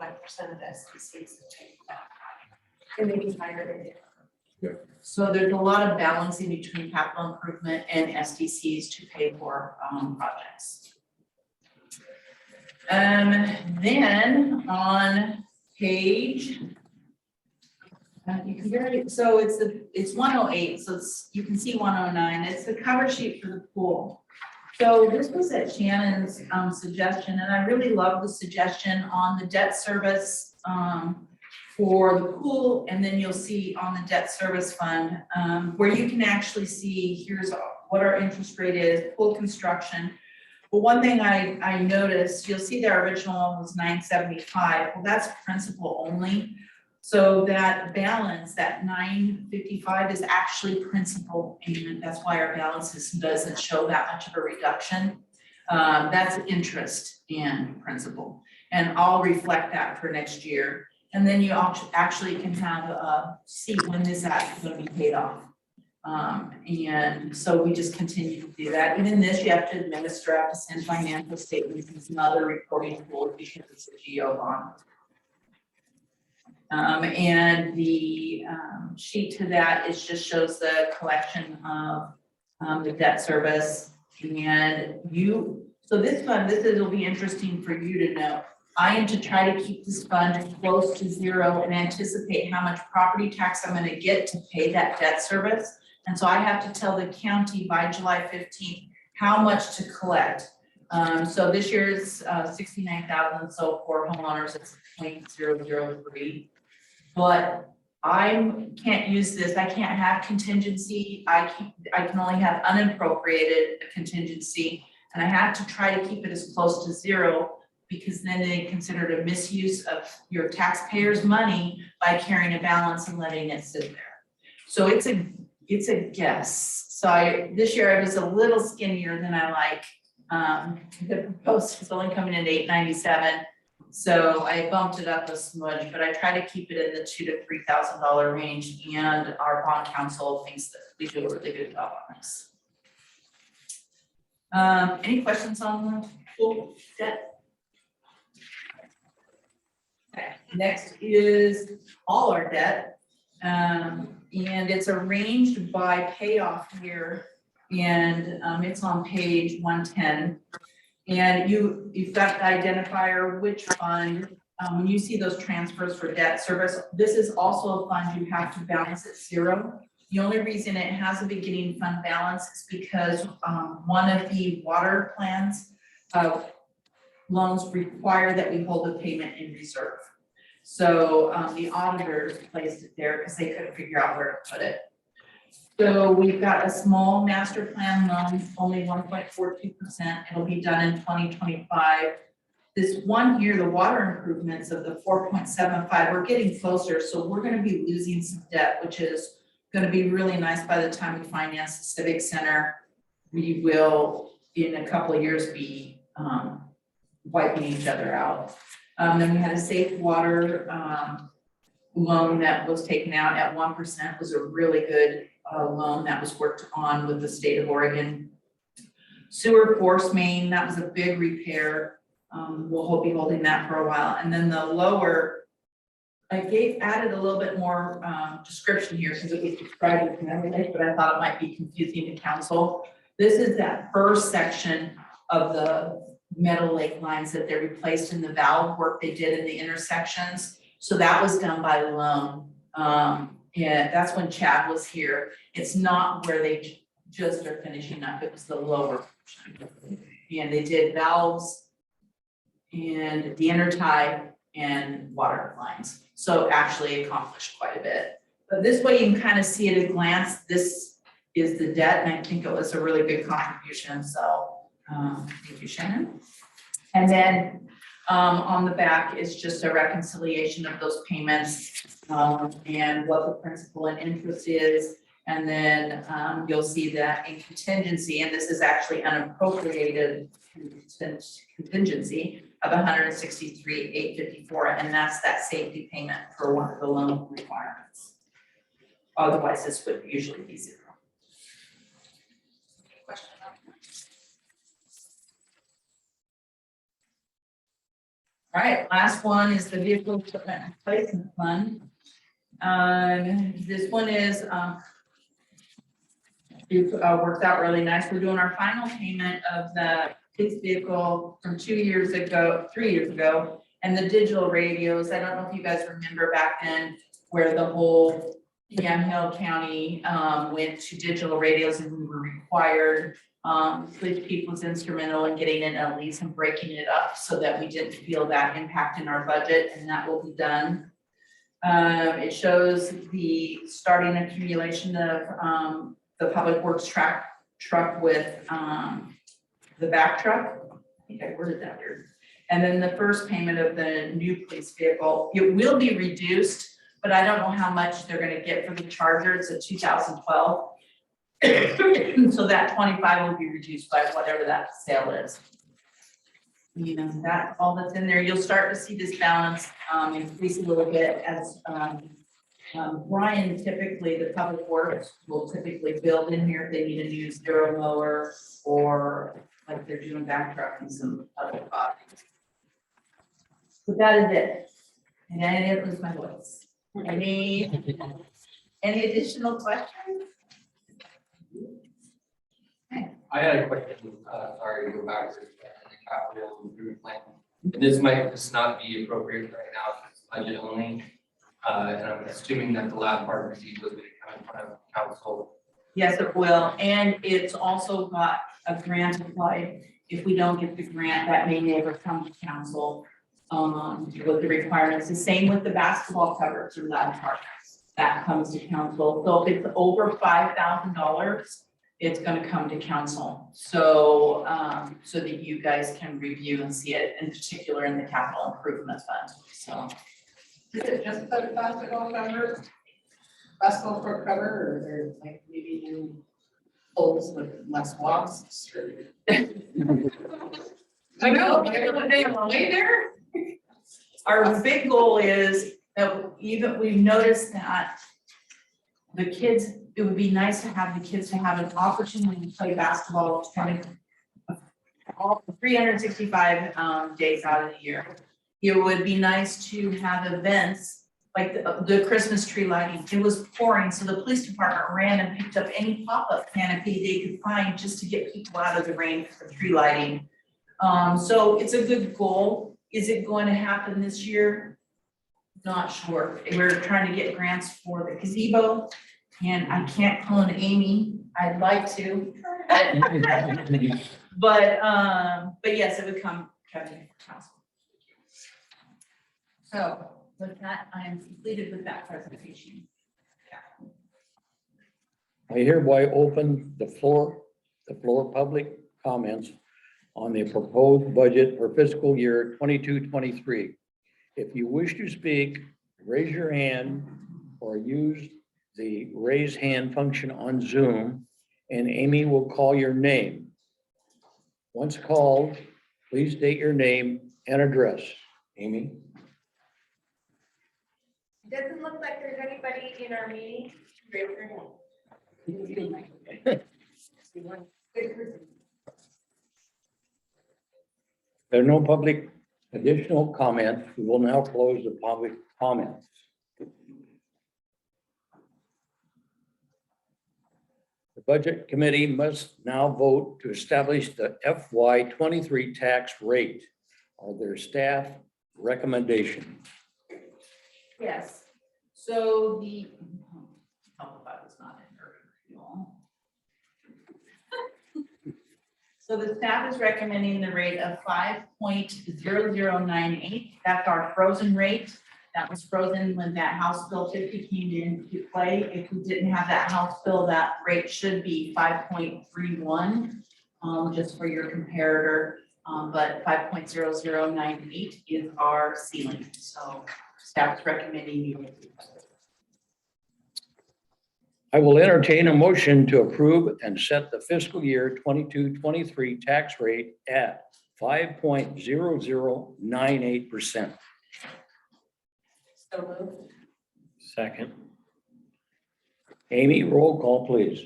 of the SDCs to take that. And maybe higher than that. So there's a lot of balancing between capital improvement and SDCs to pay for projects. Then on page, you can barely, so it's 108, so you can see 109. It's the cover sheet for the pool. So this was at Shannon's suggestion, and I really love the suggestion on the debt service for the pool, and then you'll see on the debt service fund where you can actually see here's what our interest rate is, pool construction. But one thing I noticed, you'll see their original one was 975. Well, that's principal only. So that balance, that 955 is actually principal, and that's why our balances doesn't show that much of a reduction. That's interest and principal, and I'll reflect that for next year. And then you actually can have see when this actually going to be paid off. And so we just continue to do that. Even this, you have to administer, have to send financial statements and some other reporting tools because it's a GO bond. And the sheet to that is just shows the collection of the debt service. And so this fund, it'll be interesting for you to know. I am to try to keep this fund close to zero and anticipate how much property tax I'm gonna get to pay that debt service. And so I have to tell the county by July 15th how much to collect. So this year is 69,000, so for homeowners, it's 0.003. But I can't use this, I can't have contingency, I can only have unappropriated contingency, and I have to try to keep it as close to zero, because then they consider it a misuse of your taxpayers' money by carrying a balance and letting it sit there. So it's a guess. So this year I was a little skinnier than I like. The proposed is only coming in at 897. So I bumped it up a smudge, but I try to keep it in the $2,000 to $3,000 range, and our bond counsel thinks that we do a really good job on this. Any questions on the pool debt? Okay, next is all our debt, and it's arranged by payoff year, and it's on page 110. And you've got the identifier, which fund, when you see those transfers for debt service, this is also a fund you have to balance at zero. The only reason it has a beginning fund balance is because one of the water plans loans require that we hold a payment in reserve. So the auditors placed it there because they couldn't figure out where to put it. So we've got a small master plan loan, only 1.42%. It'll be done in 2025. This one year, the water improvements of the 4.75, we're getting closer. So we're going to be losing some debt, which is going to be really nice by the time we finance the Civic Center. We will, in a couple of years, be wiping each other out. Then we had a safe water loan that was taken out at 1%. It was a really good loan that was worked on with the state of Oregon. Sewer force main, that was a big repair. We'll be holding that for a while. And then the lower, I added a little bit more description here because it was described as everything, but I thought it might be confusing to council. This is that first section of the Meadow Lake lines that they replaced in the valve work they did in the intersections. So that was done by loan. Yeah, that's when Chad was here. It's not where they just are finishing up. It was the lower portion. And they did valves and the intertie and water lines. So actually accomplished quite a bit. But this way you can kind of see at a glance, this is the debt, and I think it was a really good contribution, so, thank you, Shannon. And then, on the back is just a reconciliation of those payments, and what the principal and interest is. And then, you'll see that in contingency, and this is actually unappropriated contingency of $163,854, and that's that safety payment for one of the loan requirements. Otherwise, this would usually be zero. Question on that? All right, last one is the vehicle equipment replacement fund. This one is, it worked out really nice. We're doing our final payment of the police vehicle from 3 years ago, and the digital radios. I don't know if you guys remember back then where the whole Yamhill County went to digital radios and we were required. Police chief was instrumental in getting in a lease and breaking it up so that we didn't feel that impact in our budget, and that will be done. It shows the starting accumulation of the public works truck with the back truck. I think I worded that weird. And then the first payment of the new police vehicle. It will be reduced, but I don't know how much they're gonna get for the Charger. It's a 2012. So that 25 will be reduced by whatever that sale is. You know, that's all that's in there. You'll start to see this balance increase a little bit as Brian, typically the public works will typically build in here if they need a new zero mower or like they're doing back truck and some other products. So that is it. And I didn't lose my voice. Any additional questions? I had a question, sorry to go back to the capital improvement plan. This might just not be appropriate right now, it's budget only. And I'm assuming that the lab part receipt was gonna come in front of council. Yes, it will. And it's also got a grant applied. If we don't get the grant, that may never come to council with the requirements. The same with the basketball cover through lab partners. That comes to council. So if it's over $5,000, it's gonna come to council. So, so that you guys can review and see it, in particular in the capital improvement fund, so. Is it just the basketball court cover, or there's like maybe new holes with less wasps? I know, way there. Our big goal is that we've noticed that the kids, it would be nice to have the kids to have an opportunity to play basketball all 365 days out of the year. It would be nice to have events like the Christmas tree lighting. It was pouring, so the police department ran and picked up any pop-up canopy they could find just to get people out of the rain for tree lighting. So it's a good goal. Is it going to happen this year? Not sure. We're trying to get grants for the gazebo, and I can't clone Amy. I'd like to. But yes, it would come to council. So with that, I am completed with that presentation. I hereby open the floor public comments on the proposed budget for fiscal year 22-23. If you wish to speak, raise your hand or use the raise hand function on Zoom, and Amy will call your name. Once called, please state your name and address. Amy? Doesn't look like there's anybody in our meeting. Raise your hand. There are no public additional comments. We will now close the public comments. The Budget Committee must now vote to establish the FY23 tax rate. Are there staff recommendations? Yes, so the, help if I was not in there, y'all. So the staff is recommending the rate of 5.0098. That's our frozen rate. That was frozen when that House Bill 50 came into play. If we didn't have that House Bill, that rate should be 5.31, just for your comparator. But 5.0098 is our ceiling. So staff is recommending you. I will entertain a motion to approve and set the fiscal year 22-23 tax rate at 5.0098%. So moved. Second. Amy, roll call, please.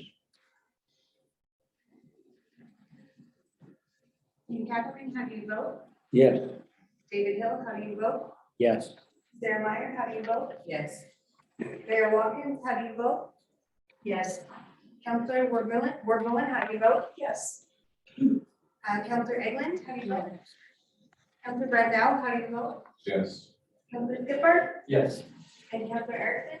Dean Catherine, how do you vote? Yes. David Hill, how do you vote? Yes. Sarah Meyer, how do you vote? Yes. Mayor Watkins, how do you vote? Yes. Counselor Ward-Millen, how do you vote? Yes. Counselor Eglin, how do you vote? Counselor Brandau, how do you vote? Yes. Counselor Skipper Yes. and Counselor Erickson?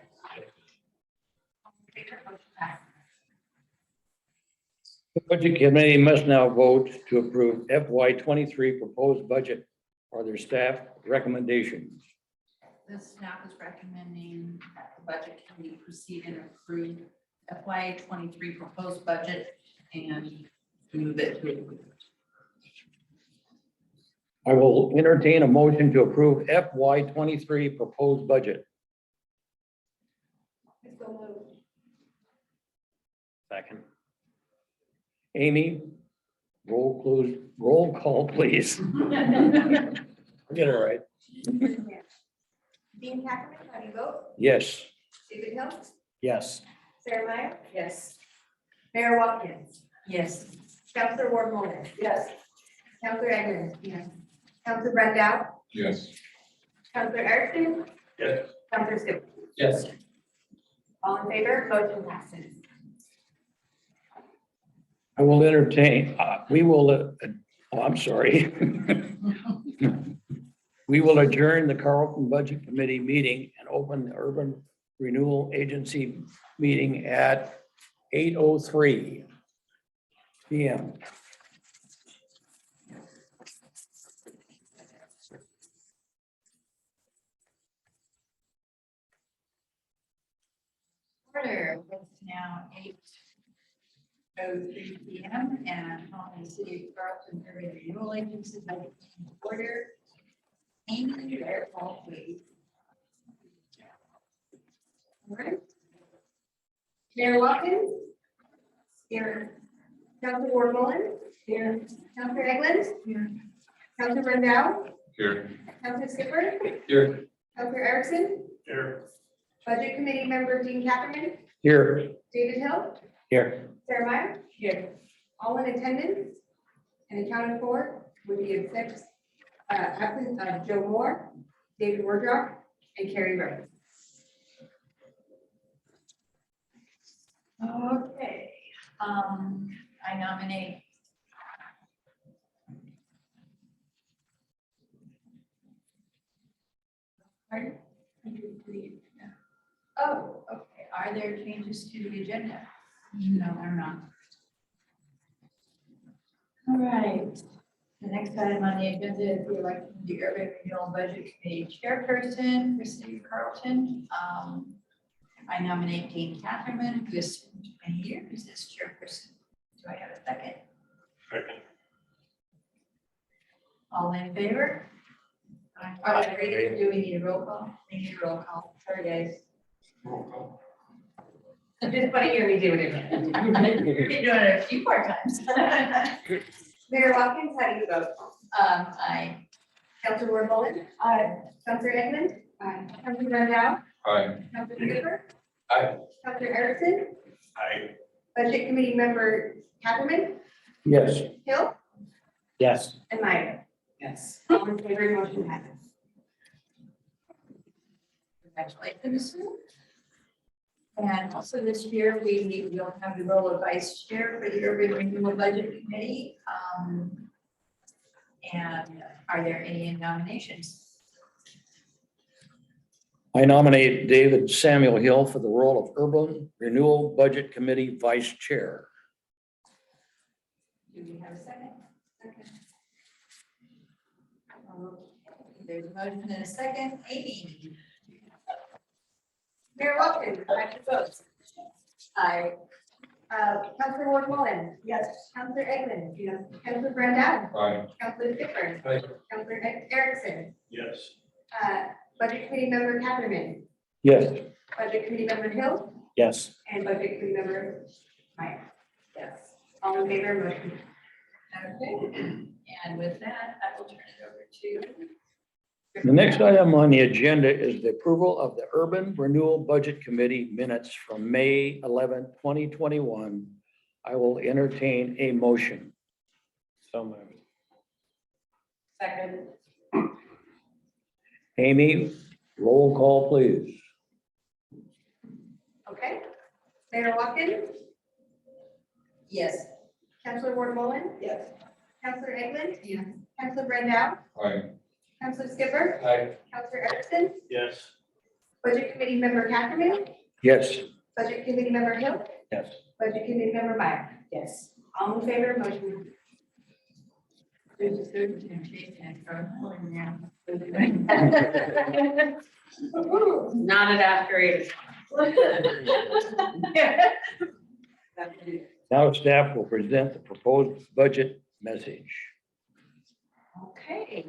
The Budget Committee must now vote to approve FY 23 proposed budget. Are there staff recommendations? The staff is recommending that the budget committee proceed and approve FY 23 proposed budget and move it to. I will entertain a motion to approve FY 23 proposed budget. So moved. Second. Amy, roll call, please. Get it right. Dean Catherine, how do you vote? Yes. David Hill, Yes. Sarah Meyer, Yes. Mayor Watkins, Yes. Counselor Ward-Millen. Yes. Counselor Eglin. Yes. Counselor Brandau, Yes. Counselor Erickson, Yes. Counselor Skipper. Yes. All in favor, motion passes. I will entertain, we will, I'm sorry. We will adjourn the Carlton Budget Committee meeting and open the Urban Renewal Agency meeting at 8:03 p.m. Order, it's now 8:03 p.m. and calling the City of Carlton Urban Renewal Agency budget meeting to order. Amy, roll call, please. All right. Mayor Watkins? Here. Counselor Ward-Millen? Here. Counselor Eglin? Here. Counselor Brandau? Here. Counselor Skipper? Here. Counselor Erickson? Here. Budget Committee Member Dean Catherine? Here. David Hill? Here. Sarah Meyer? Here. All in attendance and accounted for with the absence of Joe Moore, David Wardrock, and Carrie Rose. Okay, I nominate. Pardon? Oh, okay, are there changes to the agenda? No, there are not. All right, the next item on the agenda is the election of the Urban Renewal Budget Committee Chairperson for City of Carlton. I nominate Dean Catherine, who has spent 20 years as chairperson. Do I have a second? Second. All in favor? Do we need a roll call? We need a roll call. Sorry, guys. Just want to hear me do it again. You're doing it a few more times. Mayor Watkins, how do you vote? I. Counselor Ward-Millen? Aye. Counselor Eglin? Aye. Counselor Brandau? Aye. Counselor Skipper? Aye. Counselor Erickson? Aye. Budget Committee Member Catherine? Yes. Hill? Yes. And Meyer? Yes. All in favor, motion passes. Congratulations. And also this year, we'll have the role of vice chair for the Urban Renewal Budget Committee. And are there any nominations? I nominate David Samuel Hill for the role of Urban Renewal Budget Committee Vice Chair. Do we have a second? There's a motion and a second. Amy? Mayor Wilkins, how do you vote? Aye. Councilor Ward Mullen? Yes. Councilor Eggman? Yes. Councilor Brandon? Aye. Councilor Skipper? Aye. Councilor Erickson? Yes. Budget Committee Member Catherine? Yes. Budget Committee Member Hill? Yes. And Budget Committee Member Meyer? Yes. All in favor, motion. Okay, and with that, I will turn it over to. The next item on the agenda is the approval of the Urban Renewal Budget Committee minutes from May 11, 2021. I will entertain a motion. So moved. Second. Amy, roll call, please. Okay. Mayor Watkins? Yes. Councilor Ward Mullen? Yes. Councilor Eggman? Yes. Councilor Brandon? Aye. Councilor Skipper? Aye. Councilor Erickson? Yes. Budget Committee Member Catherine? Yes. Budget Committee Member Hill? Yes. Budget Committee Member Meyer? Yes. All in favor, motion. There's a third temptation from pulling down. Not at after 8 Now staff will present the proposed budget message. Okay,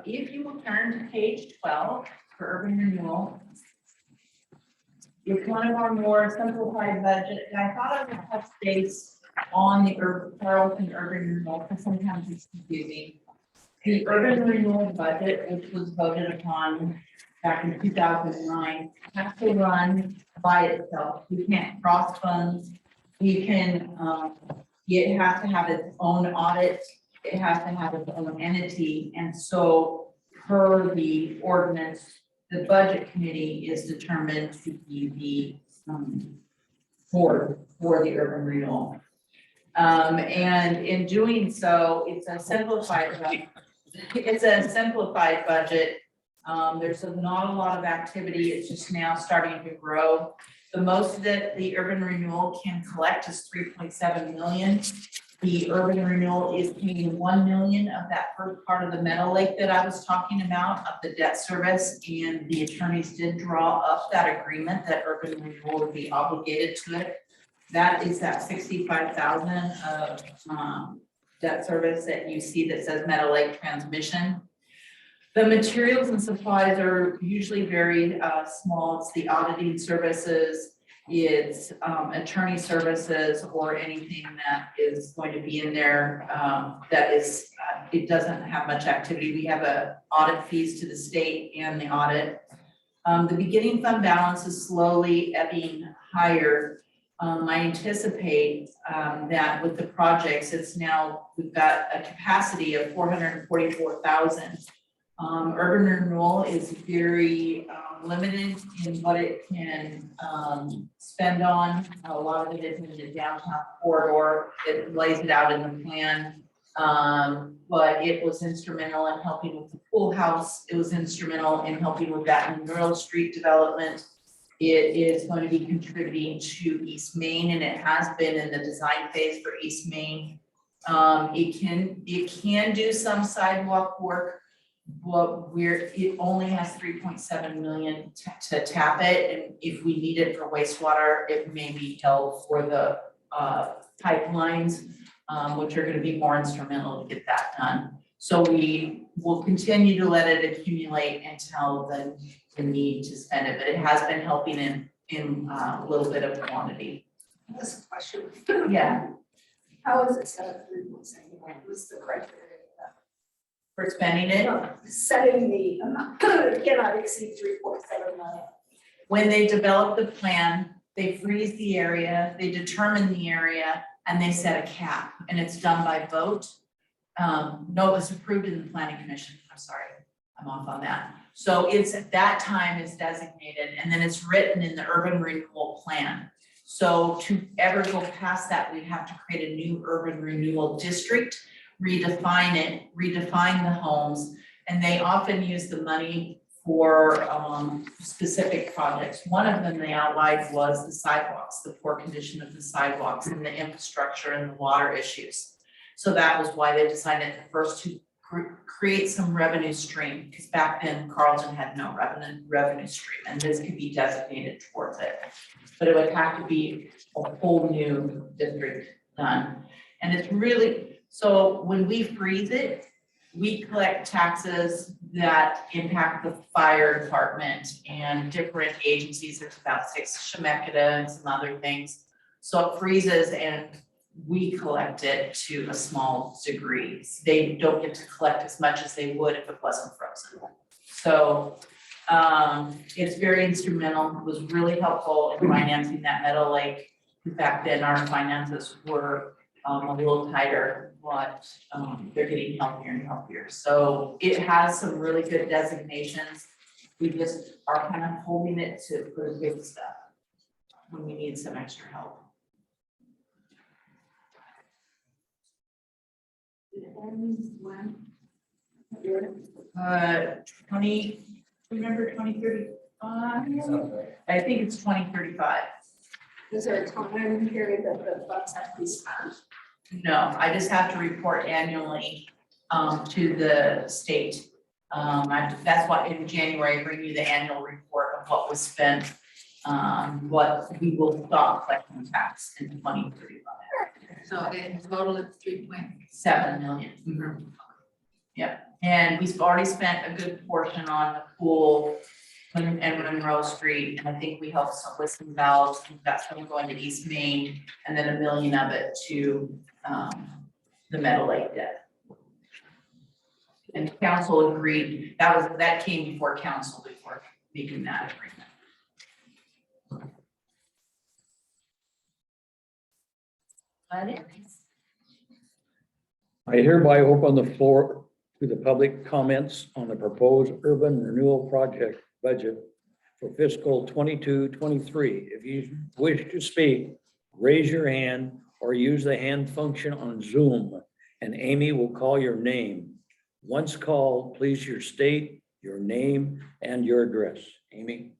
if you will turn to page 12 for urban renewal. It's one of our more simplified budget, and I thought I would touch base on the Carlton urban renewal, because sometimes it's confusing. The urban renewal budget, which was voted upon back in 2009, has to run by itself. We can't cross funds. We can, it has to have its own audit. It has to have its own entity. And so per the ordinance, the budget committee is determined to be the board for the urban renewal. And in doing so, it's a simplified budget. It's a simplified budget. There's not a lot of activity. It's just now starting to grow. The most that the urban renewal can collect is 3.7 million. The urban renewal is paying 1 million of that first part of the Meadow Lake that I was talking about, of the debt service, and the attorneys did draw up that agreement that urban renewal would be obligated to it. That is that 65,000 of debt service that you see that says Meadow Lake Transmission. The materials and supplies are usually very small. It's the auditing services, it's attorney services, or anything that is going to be in there that is, it doesn't have much activity. We have audit fees to the state and the audit. The beginning fund balance is slowly ebbing higher. I anticipate that with the projects, it's now, we've got a capacity of 444,000. Urban renewal is very limited in what it can spend on. A lot of it is in the downtown corridor. It lays it out in the plan. But it was instrumental in helping with the pool house. It was instrumental in helping with that Monroe Street development. It is going to be contributing to East Main, and it has been in the design phase for East Main. It can do some sidewalk work. It only has 3.7 million to tap it, and if we need it for wastewater, it may be held for the pipelines, which are going to be more instrumental to get that done. So we will continue to let it accumulate until the need to spend it, but it has been helping in a little bit of quantity. That's a question. Yeah, How is it set up 3.7? What's the criteria? for spending it. Setting the amount, it cannot exceed 3.7 million. When they develop the plan, they freeze the area, they determine the area, and they set a cap, and it's done by vote. No, it was approved in the planning commission. I'm sorry, I'm off on that. So it's at that time is designated, and then it's written in the urban renewal plan. So to ever go past that, we'd have to create a new urban renewal district, redefine it, redefine the homes, and they often use the money for specific projects. One of them they outlined was the sidewalks, the poor condition of the sidewalks and the infrastructure and the water issues. So that was why they decided at first to create some revenue stream, because back then Carlton had no revenue stream, and this could be designated towards it. But it would have to be a whole new district done. And it's really, so when we freeze it, we collect taxes that impact the fire department and different agencies. There's about 6, Shemeketa and some other things. So it freezes and we collect it to a small degree. They don't get to collect as much as they would if it wasn't frozen. So it's very instrumental. It was really helpful in financing that Meadow Lake. Back then, our finances were a little tighter, but they're getting healthier and healthier. So it has some really good designations. We just are kind of holding it for the big stuff when we need some extra help. When? 2035? Sounds right. I think it's 2035. Is there a time period that the funds have to be spent? No, I just have to report annually to the state. That's why in January, I bring you the annual report of what was spent, what we will stop collecting tax in 2035. So in total, it's 3.7. 7 million. Yeah, and we've already spent a good portion on the pool and Monroe Street, and I think we helped some with some valves. We've got some going to East Main, and then $1 million of it to the Meadow Lake debt. And council agreed, that came before council before making that agreement. But anyways. I hereby open the floor to the public comments on the proposed urban renewal project budget for fiscal 22-23. If you wish to speak, raise your hand or use the hand function on Zoom, and Amy will call your name. Once called, please state your name and your address. Amy?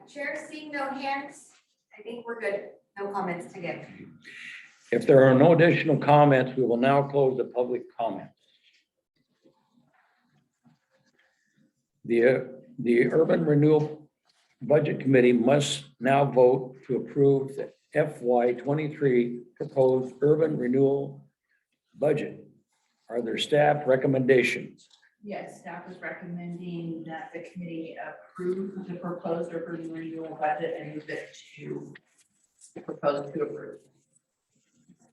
Chair, seeing no hands, I think we're good. No comments to give. If there are no additional comments, we will now close the public comments. The Urban Renewal Budget Committee must now vote to approve the FY23 proposed urban renewal budget. Are there staff recommendations? Yes, staff is recommending that the committee approve the proposed urban renewal budget and move it to the proposed to approve.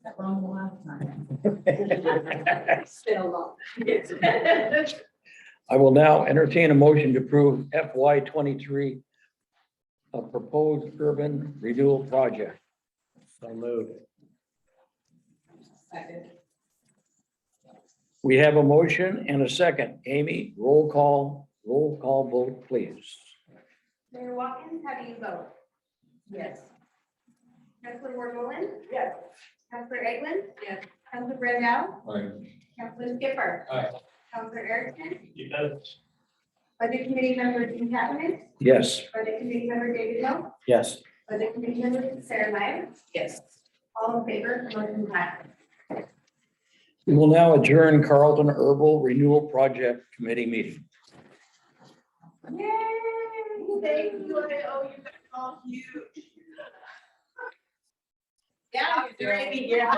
That wrong the last time. It's been a long. I will now entertain a motion to approve FY23 a proposed urban renewal project. So moved. Second. We have a motion and a second. Amy, roll call vote, please. Mayor Watkins, how do you vote? Yes. Councilor Ward Wolin? Yes. Councilor Eglin? Yes. Councilor Brandau? Aye. Councilor Skipper? Aye. Councilor Erickson? Yes. Budget Committee Member Dean Chapman? Yes. Budget Committee Member David Hill? Yes. Budget Committee Member Sarah Meyer? Yes. All in favor, motion passes. We will now adjourn Carlton Herbal Renewal Project Committee meeting. Yay, thank you, I owe you guys all huge. Yeah, you're doing it, yeah.